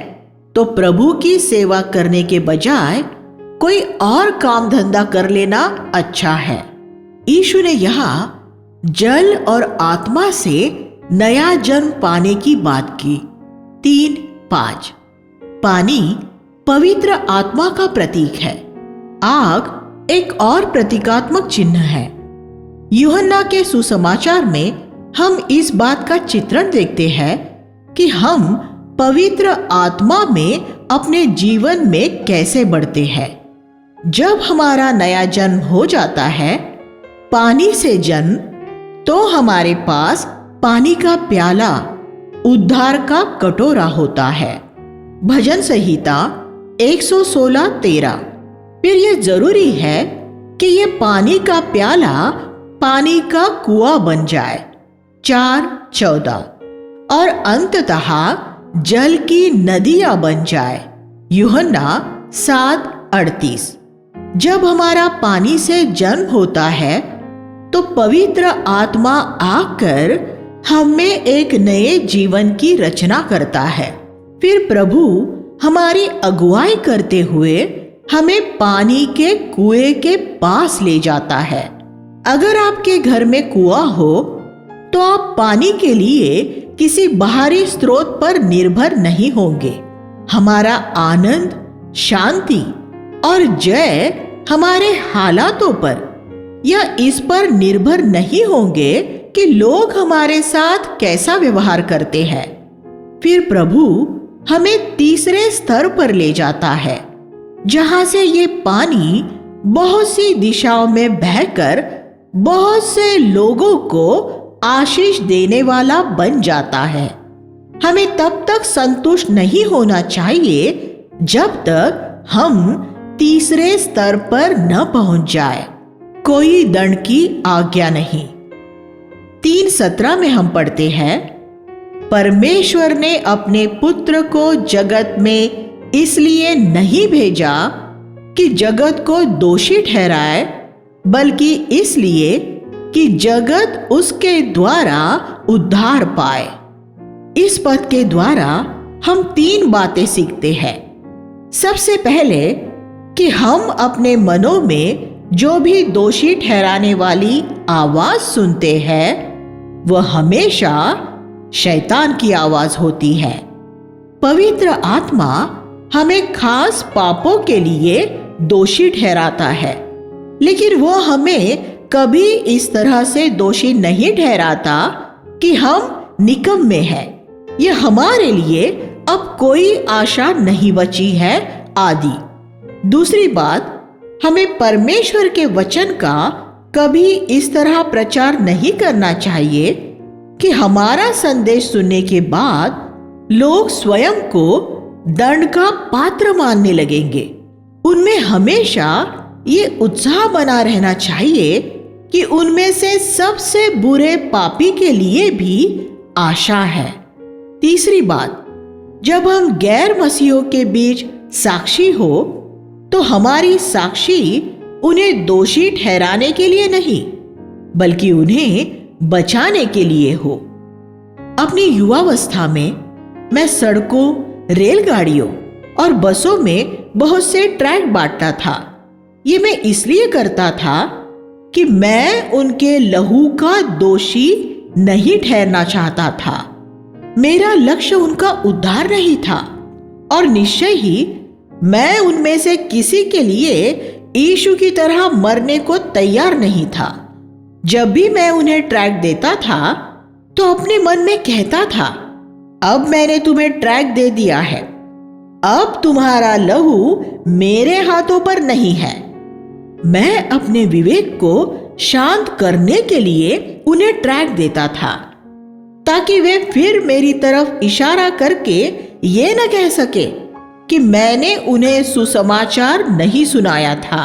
तो प्रभु की सेवा करने के बजाय कोई और काम धंधा कर लेना अच्छा है। यीशु ने यहाँ जल और आत्मा से नया जन्म पाने की बात की। 3:5। पानी पवित्र आत्मा का प्रतीक है। आग एक और प्रतीकात्मक चिन्ह है। यूहन्ना के सुसमाचार में हम इस बात का चित्रण देखते हैं कि हम पवित्र आत्मा में अपने जीवन में कैसे बढ़ते हैं। जब हमारा नया जन्म हो जाता है, पानी से जन्म, तो हमारे पास पानी का प्याला, उद्धार का कटोरा होता है। भजन संहिता 116:13। फिर यह जरूरी है कि यह पानी का प्याला पानी का कुआं बन जाए। 4:14। और अंततः जल की नदियां बन जाए। यूहन्ना 7:38। जब हमारा पानी से जन्म होता है तो पवित्र आत्मा आकर हमें एक नए जीवन की रचना करता है। फिर प्रभु हमारी अगुवाई करते हुए हमें पानी के कुएं के पास ले जाता है। अगर आपके घर में कुआं हो तो आप पानी के लिए किसी बाहरी स्रोत पर निर्भर नहीं होंगे। हमारा आनंद, शांति और जय हमारे हालातों पर या इस पर निर्भर नहीं होंगे कि लोग हमारे साथ कैसा व्यवहार करते हैं। फिर प्रभु हमें तीसरे स्तर पर ले जाता है, जहां से ये पानी बहुत सी दिशाओं में बहकर बहुत से लोगों को आशीष देने वाला बन जाता है। हमें तब तक संतुष्ट नहीं होना चाहिए जब तक हम तीसरे स्तर पर न पहुंच जाए। कोई दंड की आज्ञा नहीं। 3:17 में हम पढ़ते हैं, परमेश्वर ने अपने पुत्र को जगत में इसलिए नहीं भेजा कि जगत को दोषी ठहराए, बल्कि इसलिए कि जगत उसके द्वारा उद्धार पाए। इस पद के द्वारा हम 3 बातें सीखते हैं। सबसे पहले कि हम अपने मनों में जो भी दोषी ठहराने वाली आवाज सुनते हैं वह हमेशा शैतान की आवाज होती है। पवित्र आत्मा हमें खास पापों के लिए दोषी ठहराता है, लेकिन वह हमें कभी इस तरह से दोषी नहीं ठहराता कि हम निकम्मे हैं, यह हमारे लिए अब कोई आशा नहीं बची है आदि। दूसरी बात, हमें परमेश्वर के वचन का कभी इस तरह प्रचार नहीं करना चाहिए कि हमारा संदेश सुनने के बाद लोग स्वयं को दंड का पात्र मानने लगेंगे। उनमें हमेशा ये उत्साह बना रहना चाहिए कि उनमें से सबसे बुरे पापी के लिए भी आशा है। तीसरी बात, जब हम गैर मसीहों के बीच साक्षी हो तो हमारी साक्षी उन्हें दोषी ठहराने के लिए नहीं, बल्कि उन्हें बचाने के लिए हो। अपनी युवावस्था में मैं सड़कों, रेलगाड़ियों और बसों में बहुत से ट्रैक्ट बांटता था। ये मैं इसलिए करता था कि मैं उनके लहू का दोषी नहीं ठहरना चाहता था। मेरा लक्ष्य उनका उद्धार नहीं था और निश्चय ही मैं उनमें से किसी के लिए यीशु की तरह मरने को तैयार नहीं था। जब भी मैं उन्हें ट्रैक देता था तो अपने मन में कहता था, अब मैंने तुम्हें ट्रैक दे दिया है, अब तुम्हारा लहू मेरे हाथों पर नहीं है। मैं अपने विवेक को शांत करने के लिए उन्हें ट्रैक देता था ताकि वे फिर मेरी तरफ इशारा करके ये न कह सके कि मैंने उन्हें सुसमाचार नहीं सुनाया था।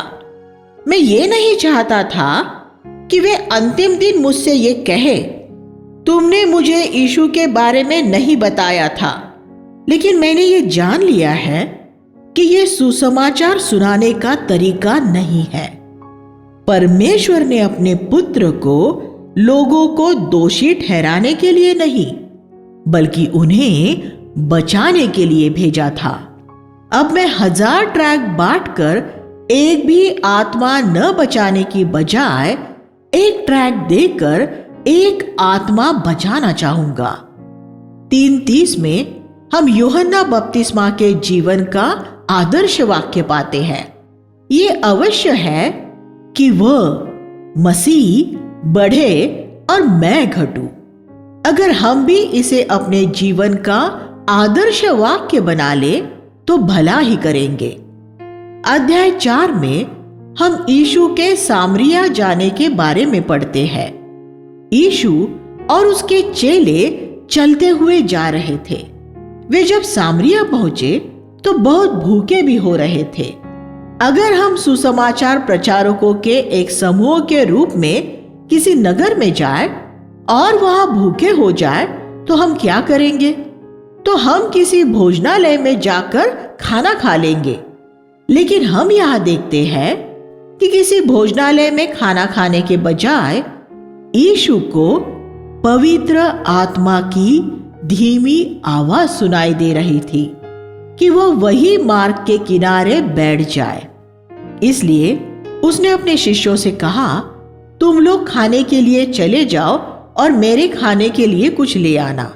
मैं ये नहीं चाहता था कि वे अंतिम दिन मुझसे ये कहे, तुमने मुझे यीशु के बारे में नहीं बताया था। लेकिन मैंने ये जान लिया है कि ये सुसमाचार सुनाने का तरीका नहीं है। परमेश्वर ने अपने पुत्र को लोगों को दोषी ठहराने के लिए नहीं, बल्कि उन्हें बचाने के लिए भेजा था। अब मैं 1000 ट्रैक बांटकर एक भी आत्मा न बचाने की बजाय एक ट्रैक देकर एक आत्मा बचाना चाहूंगा। 3:30 में हम यूहन्ना बपतिस्मा के जीवन का आदर्श वाक्य पाते हैं। ये अवश्य है कि वह मसीह बढ़े और मैं घटूं। अगर हम भी इसे अपने जीवन का आदर्श वाक्य बना ले तो भला ही करेंगे। अध्याय 4 में हम यीशु के सामरिया जाने के बारे में पढ़ते हैं। यीशु और उसके चेले चलते हुए जा रहे थे। वे जब सामरिया पहुंचे तो बहुत भूखे भी हो रहे थे। अगर हम सुसमाचार प्रचारकों के एक समूह के रूप में किसी नगर में जाए और वहां भूखे हो जाए तो हम क्या करेंगे? तो हम किसी भोजनालय में जाकर खाना खा लेंगे। लेकिन हम यहां देखते हैं कि किसी भोजनालय में खाना खाने के बजाय यीशु को पवित्र आत्मा की धीमी आवाज सुनाई दे रही थी कि वह वही मार्ग के किनारे बैठ जाए। इसलिए उसने अपने शिष्यों से कहा, तुम लोग खाने के लिए चले जाओ और मेरे खाने के लिए कुछ ले आना।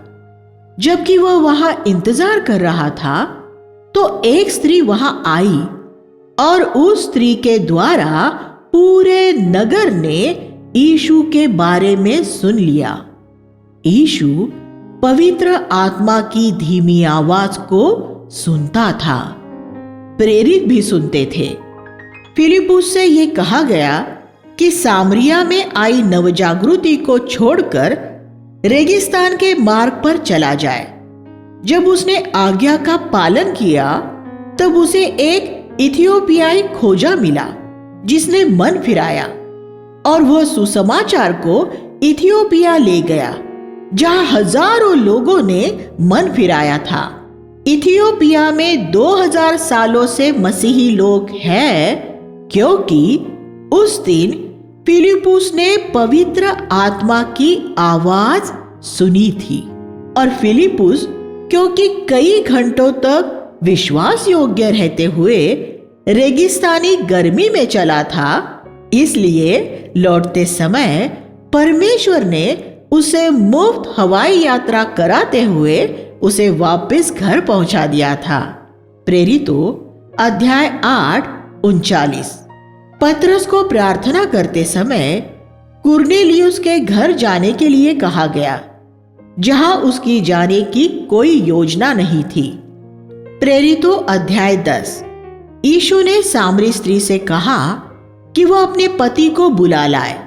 जबकि वह वहां इंतजार कर रहा था तो एक स्त्री वहां आई और उस स्त्री के द्वारा पूरे नगर ने यीशु के बारे में सुन लिया। यीशु पवित्र आत्मा की धीमी आवाज को सुनता था। प्रेरित भी सुनते थे। फिलिपुस से यह कहा गया कि सामरिया में आई नवजागृति को छोड़कर रेगिस्तान के मार्ग पर चला जाए। जब उसने आज्ञा का पालन किया तब उसे एक इथियोपियाई खोजा मिला जिसने मन फिराया और वह सुसमाचार को इथियोपिया ले गया जहां हजारों लोगों ने मन फिराया था। इथियोपिया में 2000 सालों से मसीही लोग हैं क्योंकि उस दिन फिलिपुस ने पवित्र आत्मा की आवाज सुनी थी और फिलिपुस क्योंकि कई घंटों तक विश्वास योग्य रहते हुए रेगिस्तानी गर्मी में चला था, इसलिए लौटते समय परमेश्वर ने उसे मुफ्त हवाई यात्रा कराते हुए उसे वापस घर पहुंचा दिया था। प्रेरितों अध्याय 8:39। पतरस को प्रार्थना करते समय कुरनेलियुस के घर जाने के लिए कहा गया जहां उसकी जाने की कोई योजना नहीं थी। प्रेरितों अध्याय 10। यीशु ने सामरी स्त्री से कहा कि वह अपने पति को बुला लाए।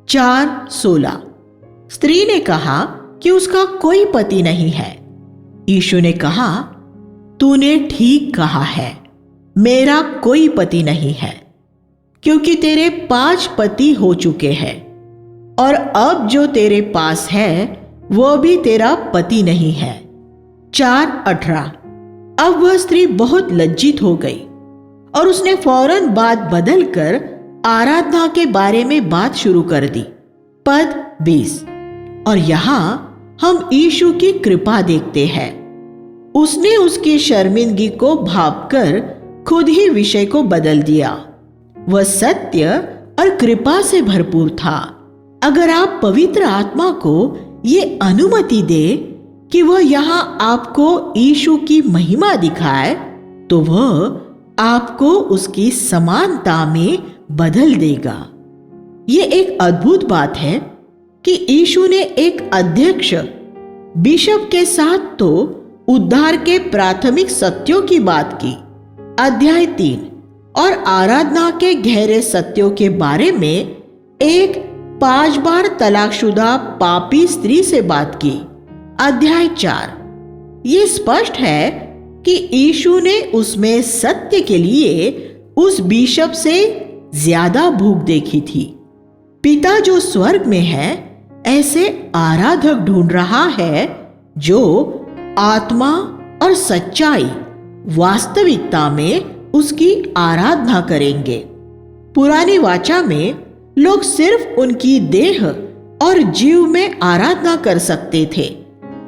4:16। स्त्री ने कहा कि उसका कोई पति नहीं है। यीशु ने कहा, तूने ठीक कहा है, मेरा कोई पति नहीं है, क्योंकि तेरे 5 पति हो चुके हैं और अब जो तेरे पास है वह भी तेरा पति नहीं है। 4:18। अब वह स्त्री बहुत लज्जित हो गई और उसने फौरन बात बदलकर आराधना के बारे में बात शुरू कर दी। पद 20। और यहां हम यीशु की कृपा देखते हैं। उसने उसकी शर्मिंदगी को भांपकर खुद ही विषय को बदल दिया। वह सत्य और कृपा से भरपूर था। अगर आप पवित्र आत्मा को ये अनुमति दे कि वह यहां आपको यीशु की महिमा दिखाए तो वह आपको उसकी समानता में बदल देगा। ये एक अद्भुत बात है कि यीशु ने एक अध्यक्ष बिशप के साथ तो उद्धार के प्राथमिक सत्यों की बात की, अध्याय 3, और आराधना के गहरे सत्यों के बारे में एक 5 बार तलाकशुदा पापी स्त्री से बात की, अध्याय 4। ये स्पष्ट है कि यीशु ने उसमें सत्य के लिए उस बिशप से ज्यादा भूख देखी थी। पिता जो स्वर्ग में है ऐसे आराधक ढूंढ रहा है जो आत्मा और सच्चाई वास्तविकता में उसकी आराधना करेंगे। पुरानी वाचा में लोग सिर्फ उनकी देह और जीव में आराधना कर सकते थे,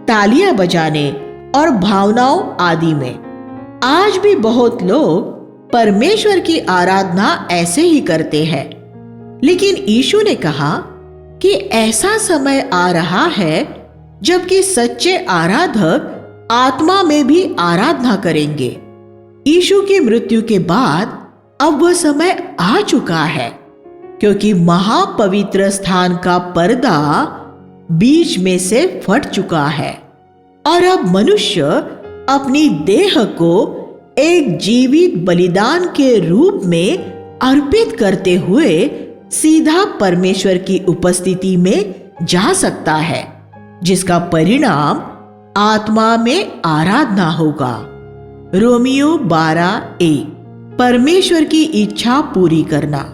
तालियां बजाने और भावनाओं आदि में। आज भी बहुत लोग परमेश्वर की आराधना ऐसे ही करते हैं, लेकिन यीशु ने कहा कि ऐसा समय आ रहा है जबकि सच्चे आराधक आत्मा में भी आराधना करेंगे। यीशु की मृत्यु के बाद अब वह समय आ चुका है, क्योंकि महापवित्र स्थान का पर्दा बीच में से फट चुका है और अब मनुष्य अपनी देह को एक जीवित बलिदान के रूप में अर्पित करते हुए सीधा परमेश्वर की उपस्थिति में जा सकता है, जिसका परिणाम आत्मा में आराधना होगा। रोमियो 12:1। परमेश्वर की इच्छा पूरी करना।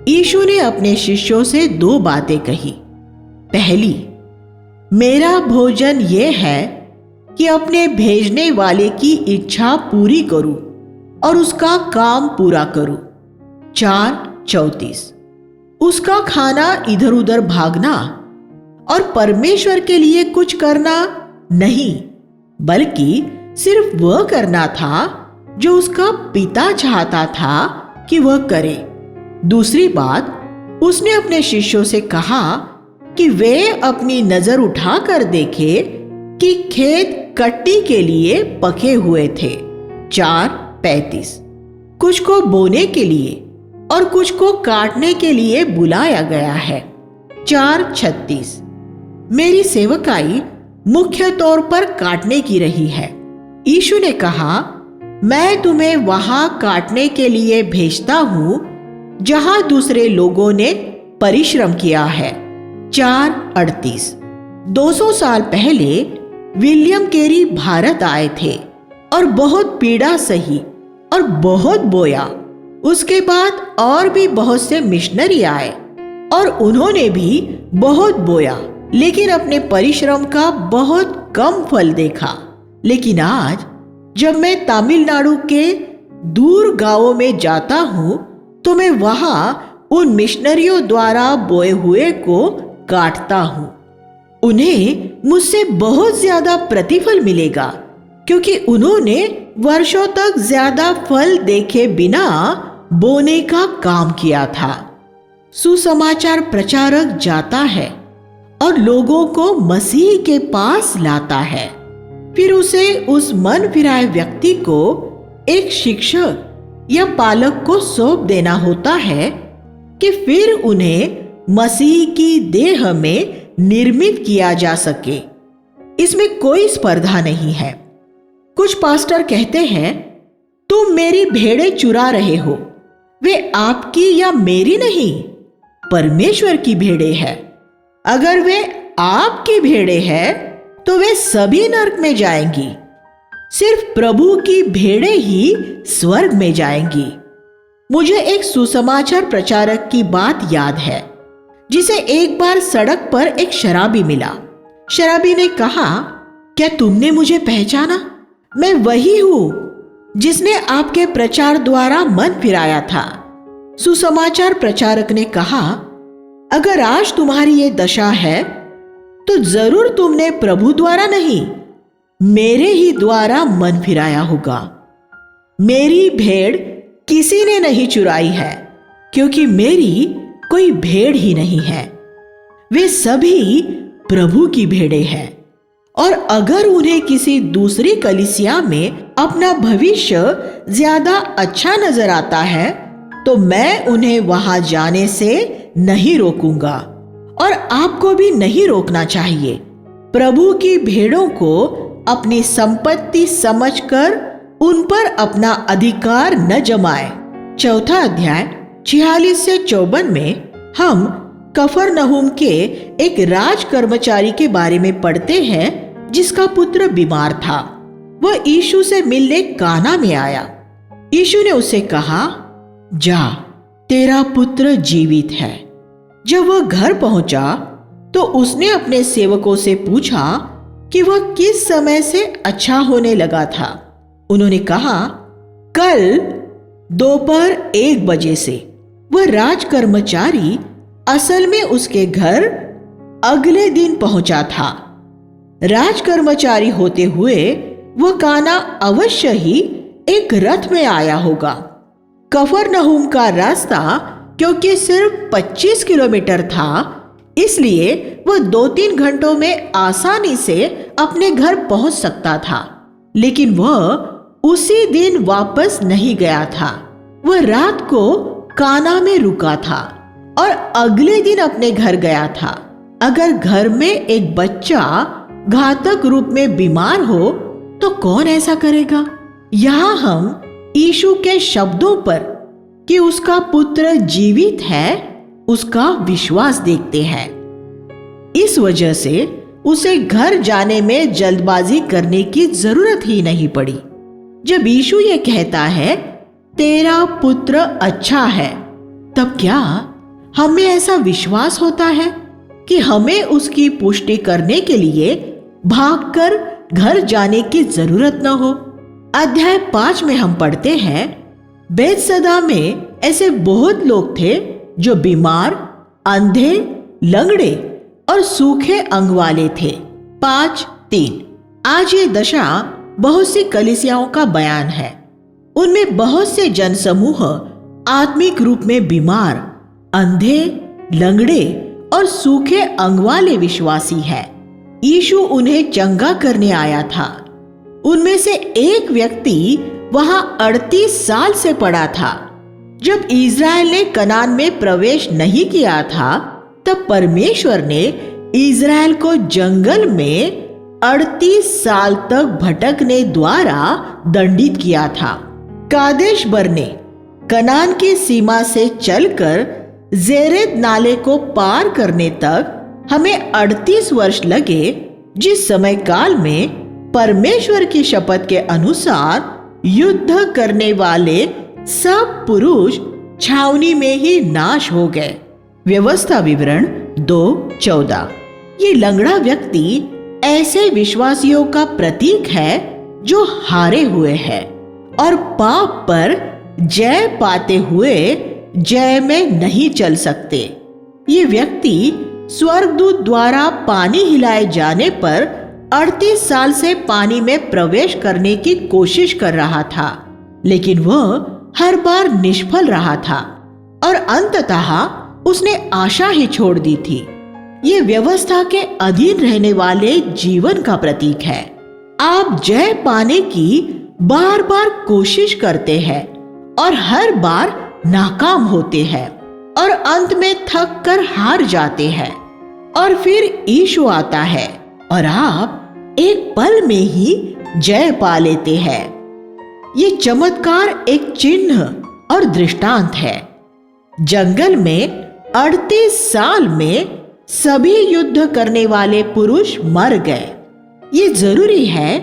यीशु ने अपने शिष्यों से 2 बातें कही। पहली, मेरा भोजन यह है कि अपने भेजने वाले की इच्छा पूरी करूं और उसका काम पूरा करूं। 4:34। उसका खाना इधर उधर भागना और परमेश्वर के लिए कुछ करना नहीं, बल्कि सिर्फ वह करना था जो उसका पिता चाहता था कि वह करे। दूसरी बात, उसने अपने शिष्यों से कहा कि वे अपनी नजर उठाकर देखे कि खेत कटनी के लिए पके हुए थे। 4:35। कुछ को बोने के लिए और कुछ को काटने के लिए बुलाया गया है। 4:36। मेरी सेवकाई मुख्य तौर पर काटने की रही है। यीशु ने कहा, मैं तुम्हें वहां काटने के लिए भेजता हूं जहां दूसरे लोगों ने परिश्रम किया है। 4:38। 200 साल पहले विलियम कैरी भारत आए थे और बहुत पीड़ा सही और बहुत बोया। उसके बाद और भी बहुत से मिशनरी आए और उन्होंने भी बहुत बोया, लेकिन अपने परिश्रम का बहुत कम फल देखा। लेकिन आज जब मैं तमिलनाडु के दूर गांवों में जाता हूं तो मैं वहां उन मिशनरियों द्वारा बोए हुए को काटता हूं। उन्हें मुझसे बहुत ज्यादा प्रतिफल मिलेगा, क्योंकि उन्होंने वर्षों तक ज्यादा फल देखे बिना बोने का काम किया था। सुसमाचार प्रचारक जाता है और लोगों को मसीह के पास लाता है, फिर उसे उस मन फिराए व्यक्ति को एक शिक्षक या पालक को सौंप देना होता है कि फिर उन्हें मसीह की देह में निर्मित किया जा सके। इसमें कोई स्पर्धा नहीं है। कुछ पास्टर कहते हैं, तुम मेरी भेड़ें चुरा रहे हो। वे आपकी या मेरी नहीं, परमेश्वर की भेड़ें हैं। अगर वे आपकी भेड़ें हैं तो वे सभी नरक में जाएंगी, सिर्फ प्रभु की भेड़ें ही स्वर्ग में जाएंगी। मुझे एक सुसमाचार प्रचारक की बात याद है, जिसे एक बार सड़क पर एक शराबी मिला। शराबी ने कहा, क्या तुमने मुझे पहचाना? मैं वही हूं जिसने आपके प्रचार द्वारा मन फिराया था। सुसमाचार प्रचारक ने कहा, अगर आज तुम्हारी ये दशा है तो जरूर तुमने प्रभु द्वारा नहीं, मेरे ही द्वारा मन फिराया होगा। मेरी भेड़ किसी ने नहीं चुराई है, क्योंकि मेरी कोई भेड़ ही नहीं है। वे सभी प्रभु की भेड़ें हैं, और अगर उन्हें किसी दूसरी कलीसिया में अपना भविष्य ज्यादा अच्छा नजर आता है तो मैं उन्हें वहां जाने से नहीं रोकूंगा, और आपको भी नहीं रोकना चाहिए। प्रभु की भेड़ों को अपनी संपत्ति समझकर उन पर अपना अधिकार न जमाए। 4 अध्याय 46 से 54 में हम कफरनहूम के एक राज कर्मचारी के बारे में पढ़ते हैं, जिसका पुत्र बीमार था, वह यीशु से मिलने काना में आया। यीशु ने उसे कहा, जा, तेरा पुत्र जीवित है। जब वह घर पहुंचा तो उसने अपने सेवकों से पूछा कि वह किस समय से अच्छा होने लगा था। उन्होंने कहा, कल दोपहर 1 बजे से। वह राजकर्मचारी असल में उसके घर अगले दिन पहुंचा था। राजकर्मचारी होते हुए वह काना अवश्य ही एक रथ में आया होगा। कफरनहूम का रास्ता क्योंकि सिर्फ 25 किलोमीटर था, इसलिए वह 2-3 घंटों में आसानी से अपने घर पहुंच सकता था। लेकिन वह उसी दिन वापस नहीं गया था। वह रात को काना में रुका था और अगले दिन अपने घर गया था। अगर घर में एक बच्चा घातक रूप में बीमार हो तो कौन ऐसा करेगा? यहाँ हम यीशु के शब्दों पर कि उसका पुत्र जीवित है उसका विश्वास देखते हैं। इस वजह से उसे घर जाने में जल्दबाजी करने की जरूरत ही नहीं पड़ी। जब यीशु ये कहता है, तेरा पुत्र अच्छा है, तब क्या हमें ऐसा विश्वास होता है कि हमें उसकी पुष्टि करने के लिए भागकर घर जाने की जरूरत न हो? अध्याय 5 में हम पढ़ते हैं, बैतसैदा में ऐसे बहुत लोग थे जो बीमार, अंधे, लंगड़े और सूखे अंग वाले थे। 5:3। आज ये दशा बहुत सी कलीसियाओं का बयान है। उनमें बहुत से जनसमूह आत्मिक रूप में बीमार, अंधे, लंगड़े और सूखे अंग वाले विश्वासी हैं। यीशु उन्हें चंगा करने आया था। उनमें से एक व्यक्ति वहां 38 साल से पड़ा था। जब इज़राइल ने कनान में प्रवेश नहीं किया था, तब परमेश्वर ने इज़राइल को जंगल में 38 साल तक भटकने द्वारा दंडित किया था। कादेश बरने कनान की सीमा से चलकर जेरेद नाले को पार करने तक हमें 38 वर्ष लगे, जिस समय काल में परमेश्वर की शपथ के अनुसार युद्ध करने वाले सब पुरुष छावनी में ही नाश हो गए। व्यवस्था विवरण 2:14। ये लंगड़ा व्यक्ति ऐसे विश्वासियों का प्रतीक है जो हारे हुए हैं और पाप पर जय पाते हुए जय में नहीं चल सकते। ये व्यक्ति स्वर्गदूत द्वारा पानी हिलाए जाने पर 38 साल से पानी में प्रवेश करने की कोशिश कर रहा था, लेकिन वह हर बार निष्फल रहा था और अंततः उसने आशा ही छोड़ दी थी। ये व्यवस्था के अधीन रहने वाले जीवन का प्रतीक है। आप जय पाने की बार बार कोशिश करते हैं और हर बार नाकाम होते हैं और अंत में थक कर हार जाते हैं, और फिर यीशु आता है और आप एक पल में ही जय पा लेते हैं। ये चमत्कार एक चिन्ह और दृष्टांत है। जंगल में 38 साल में सभी युद्ध करने वाले पुरुष मर गए। ये जरूरी है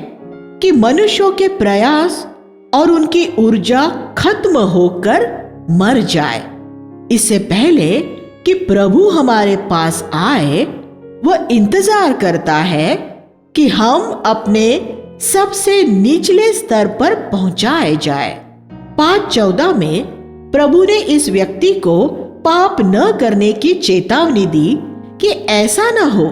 कि मनुष्यों के प्रयास और उनकी ऊर्जा खत्म होकर मर जाए। इससे पहले कि प्रभु हमारे पास आए, वह इंतजार करता है कि हम अपने सबसे निचले स्तर पर पहुंचाए जाए। 5:14 में प्रभु ने इस व्यक्ति को पाप न करने की चेतावनी दी कि ऐसा न हो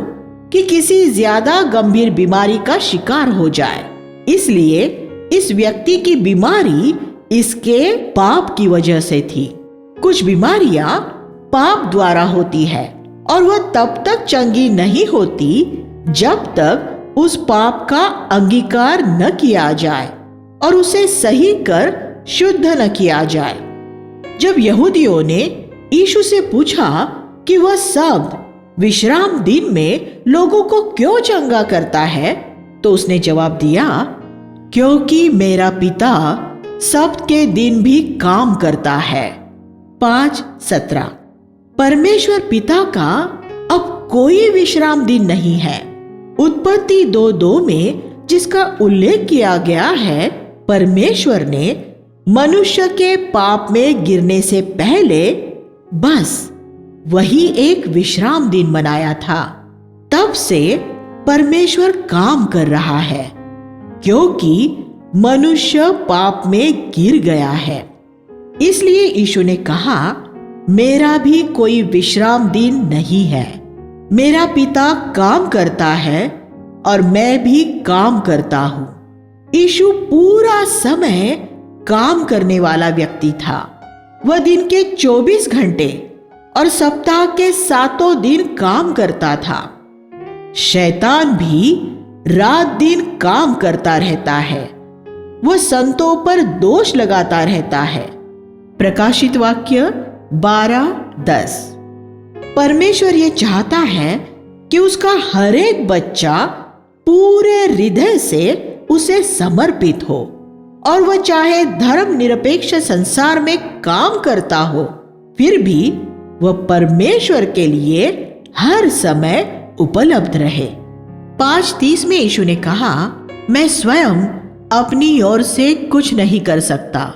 कि किसी ज्यादा गंभीर बीमारी का शिकार हो जाए। इसलिए इस व्यक्ति की बीमारी इसके पाप की वजह से थी। कुछ बीमारियां पाप द्वारा होती है और वह तब तक चंगी नहीं होती जब तक उस पाप का अंगीकार न किया जाए और उसे सही कर शुद्ध न किया जाए। जब यहूदियों ने यीशु से पूछा कि वह सब विश्राम दिन में लोगों को क्यों चंगा करता है, तो उसने जवाब दिया, क्योंकि मेरा पिता सब्त के दिन भी काम करता है। 5:17। परमेश्वर पिता का अब कोई विश्राम दिन नहीं है। उत्पत्ति 2:2 में जिसका उल्लेख किया गया है, परमेश्वर ने मनुष्य के पाप में गिरने से पहले बस वही एक विश्राम दिन मनाया था। तब से परमेश्वर काम कर रहा है, क्योंकि मनुष्य पाप में गिर गया है। इसलिए यीशु ने कहा, मेरा भी कोई विश्राम दिन नहीं है। मेरा पिता काम करता है और मैं भी काम करता हूं। यीशु पूरा समय काम करने वाला व्यक्ति था। वह दिन के 24 घंटे और सप्ताह के 7 दिन काम करता था। शैतान भी रात दिन काम करता रहता है। वह संतों पर दोष लगाता रहता है। प्रकाशित वाक्य 12:10। परमेश्वर यह चाहता है कि उसका हर एक बच्चा पूरे हृदय से उसे समर्पित हो, और वह चाहे धर्मनिरपेक्ष संसार में काम करता हो, फिर भी वह परमेश्वर के लिए हर समय उपलब्ध रहे। 5:30 में यीशु ने कहा, मैं स्वयं अपनी ओर से कुछ नहीं कर सकता।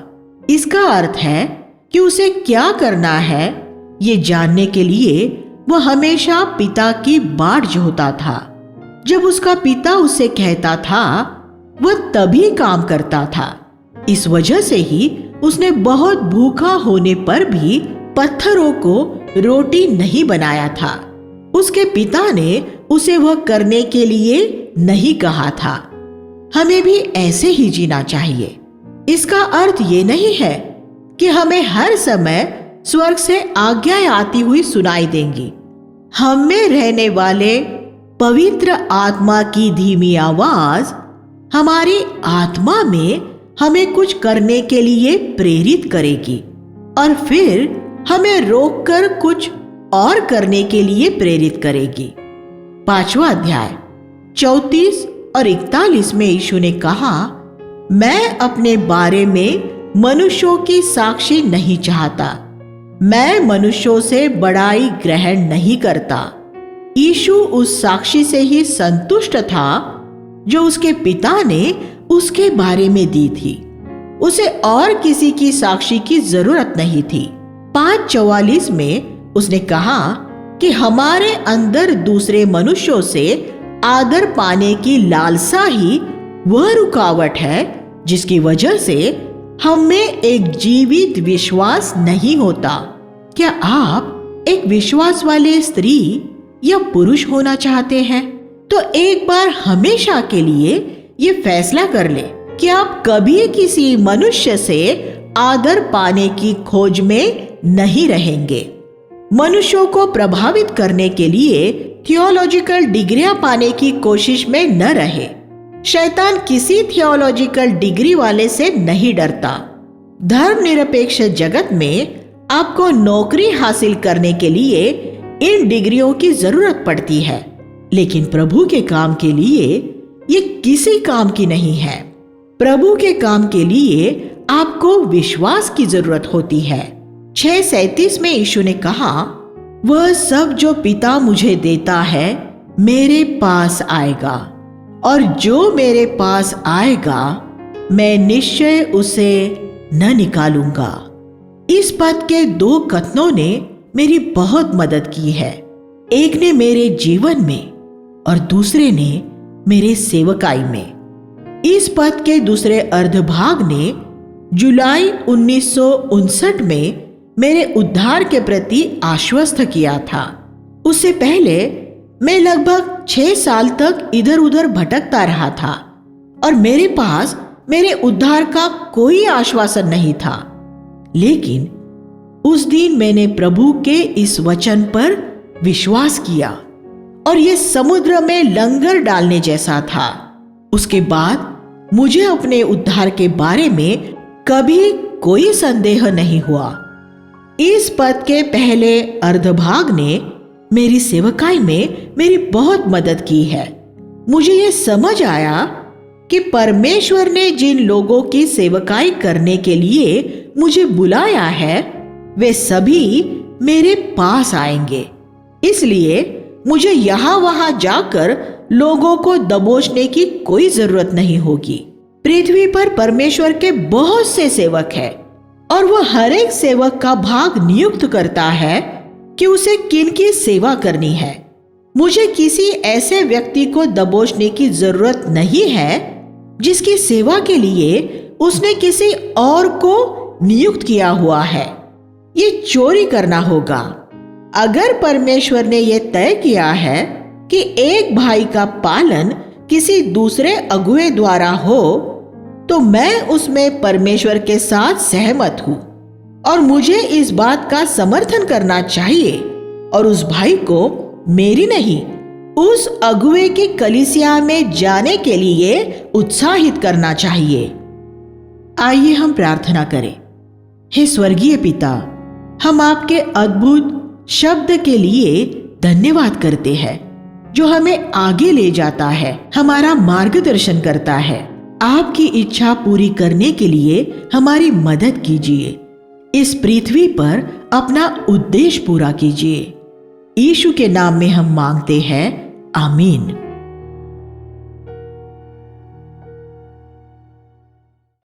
इसका अर्थ है कि उसे क्या करना है ये जानने के लिए वह हमेशा पिता की बाट जोहता था। जब उसका पिता उसे कहता था, वह तभी काम करता था। इस वजह से ही उसने बहुत भूखा होने पर भी पत्थरों को रोटी नहीं बनाया था। उसके पिता ने उसे वह करने के लिए नहीं कहा था। हमें भी ऐसे ही जीना चाहिए। इसका अर्थ ये नहीं है कि हमें हर समय स्वर्ग से आज्ञाएं आती हुई सुनाई देंगी। हम में रहने वाले पवित्र आत्मा की धीमी आवाज हमारी आत्मा में हमें कुछ करने के लिए प्रेरित करेगी और फिर हमें रोककर कुछ और करने के लिए प्रेरित करेगी। 5वां अध्याय 34 और 41 में यीशु ने कहा, मैं अपने बारे में मनुष्यों की साक्षी नहीं चाहता। मैं मनुष्यों से बड़ाई ग्रहण नहीं करता। यीशु उस साक्षी से ही संतुष्ट था जो उसके पिता ने उसके बारे में दी थी। उसे और किसी की साक्षी की जरूरत नहीं थी। 5:44 में उसने कहा कि हमारे अंदर दूसरे मनुष्यों से आदर पाने की लालसा ही वह रुकावट है जिसकी वजह से हम में एक जीवित विश्वास नहीं होता। क्या आप एक विश्वास वाले स्त्री या पुरुष होना चाहते हैं? तो एक बार हमेशा के लिए ये फैसला कर ले कि आप कभी किसी मनुष्य से आदर पाने की खोज में नहीं रहेंगे। मनुष्यों को प्रभावित करने के लिए थियोलॉजिकल डिग्रियां पाने की कोशिश में न रहे। शैतान किसी थियोलॉजिकल डिग्री वाले से नहीं डरता। धर्मनिरपेक्ष जगत में आपको नौकरी हासिल करने के लिए इन डिग्रियों की जरूरत पड़ती है, लेकिन प्रभु के काम के लिए ये किसी काम की नहीं है। प्रभु के काम के लिए आपको विश्वास की जरूरत होती है। 6:37 में यीशु ने कहा, वह सब जो पिता मुझे देता है मेरे पास आएगा, और जो मेरे पास आएगा मैं निश्चय उसे न निकालूंगा। इस पद के 2 कथनों ने मेरी बहुत मदद की है। एक ने मेरे जीवन में और दूसरे ने मेरे सेवकाई में। इस पद के दूसरे अर्धभाग ने जुलाई 1959 में मेरे उद्धार के प्रति आश्वस्त किया था। उससे पहले मैं लगभग 6 साल तक इधर उधर भटकता रहा था और मेरे पास मेरे उद्धार का कोई आश्वासन नहीं था। लेकिन उस दिन मैंने प्रभु के इस वचन पर विश्वास किया और यह समुद्र में लंगर डालने जैसा था। उसके बाद मुझे अपने उद्धार के बारे में कभी कोई संदेह नहीं हुआ। इस पद के पहले अर्धभाग ने मेरी सेवकाई में मेरी बहुत मदद की है। मुझे यह समझ आया कि परमेश्वर ने जिन लोगों की सेवकाई करने के लिए मुझे बुलाया है वे सभी मेरे पास आएंगे। इसलिए मुझे यहाँ वहां जाकर लोगों को दबोचने की कोई जरूरत नहीं होगी। पृथ्वी पर परमेश्वर के बहुत से सेवक हैं और वह हर एक सेवक का भाग नियुक्त करता है कि उसे किन की सेवा करनी है। मुझे किसी ऐसे व्यक्ति को दबोचने की जरूरत नहीं है जिसकी सेवा के लिए उसने किसी और को नियुक्त किया हुआ है। ये चोरी करना होगा। अगर परमेश्वर ने यह तय किया है कि एक भाई का पालन किसी दूसरे अगुए द्वारा हो, तो मैं उसमें परमेश्वर के साथ सहमत हूं और मुझे इस बात का समर्थन करना चाहिए और उस भाई को मेरी नहीं, उस अगुए की कलीसिया में जाने के लिए उत्साहित करना चाहिए। आइए हम प्रार्थना करें। हे स्वर्गीय पिता, हम आपके अद्भुत शब्द के लिए धन्यवाद करते हैं जो हमें आगे ले जाता है, हमारा मार्गदर्शन करता है। आपकी इच्छा पूरी करने के लिए हमारी मदद कीजिए। इस पृथ्वी पर अपना उद्देश्य पूरा कीजिए। यीशु के नाम में हम मांगते हैं, आमीन।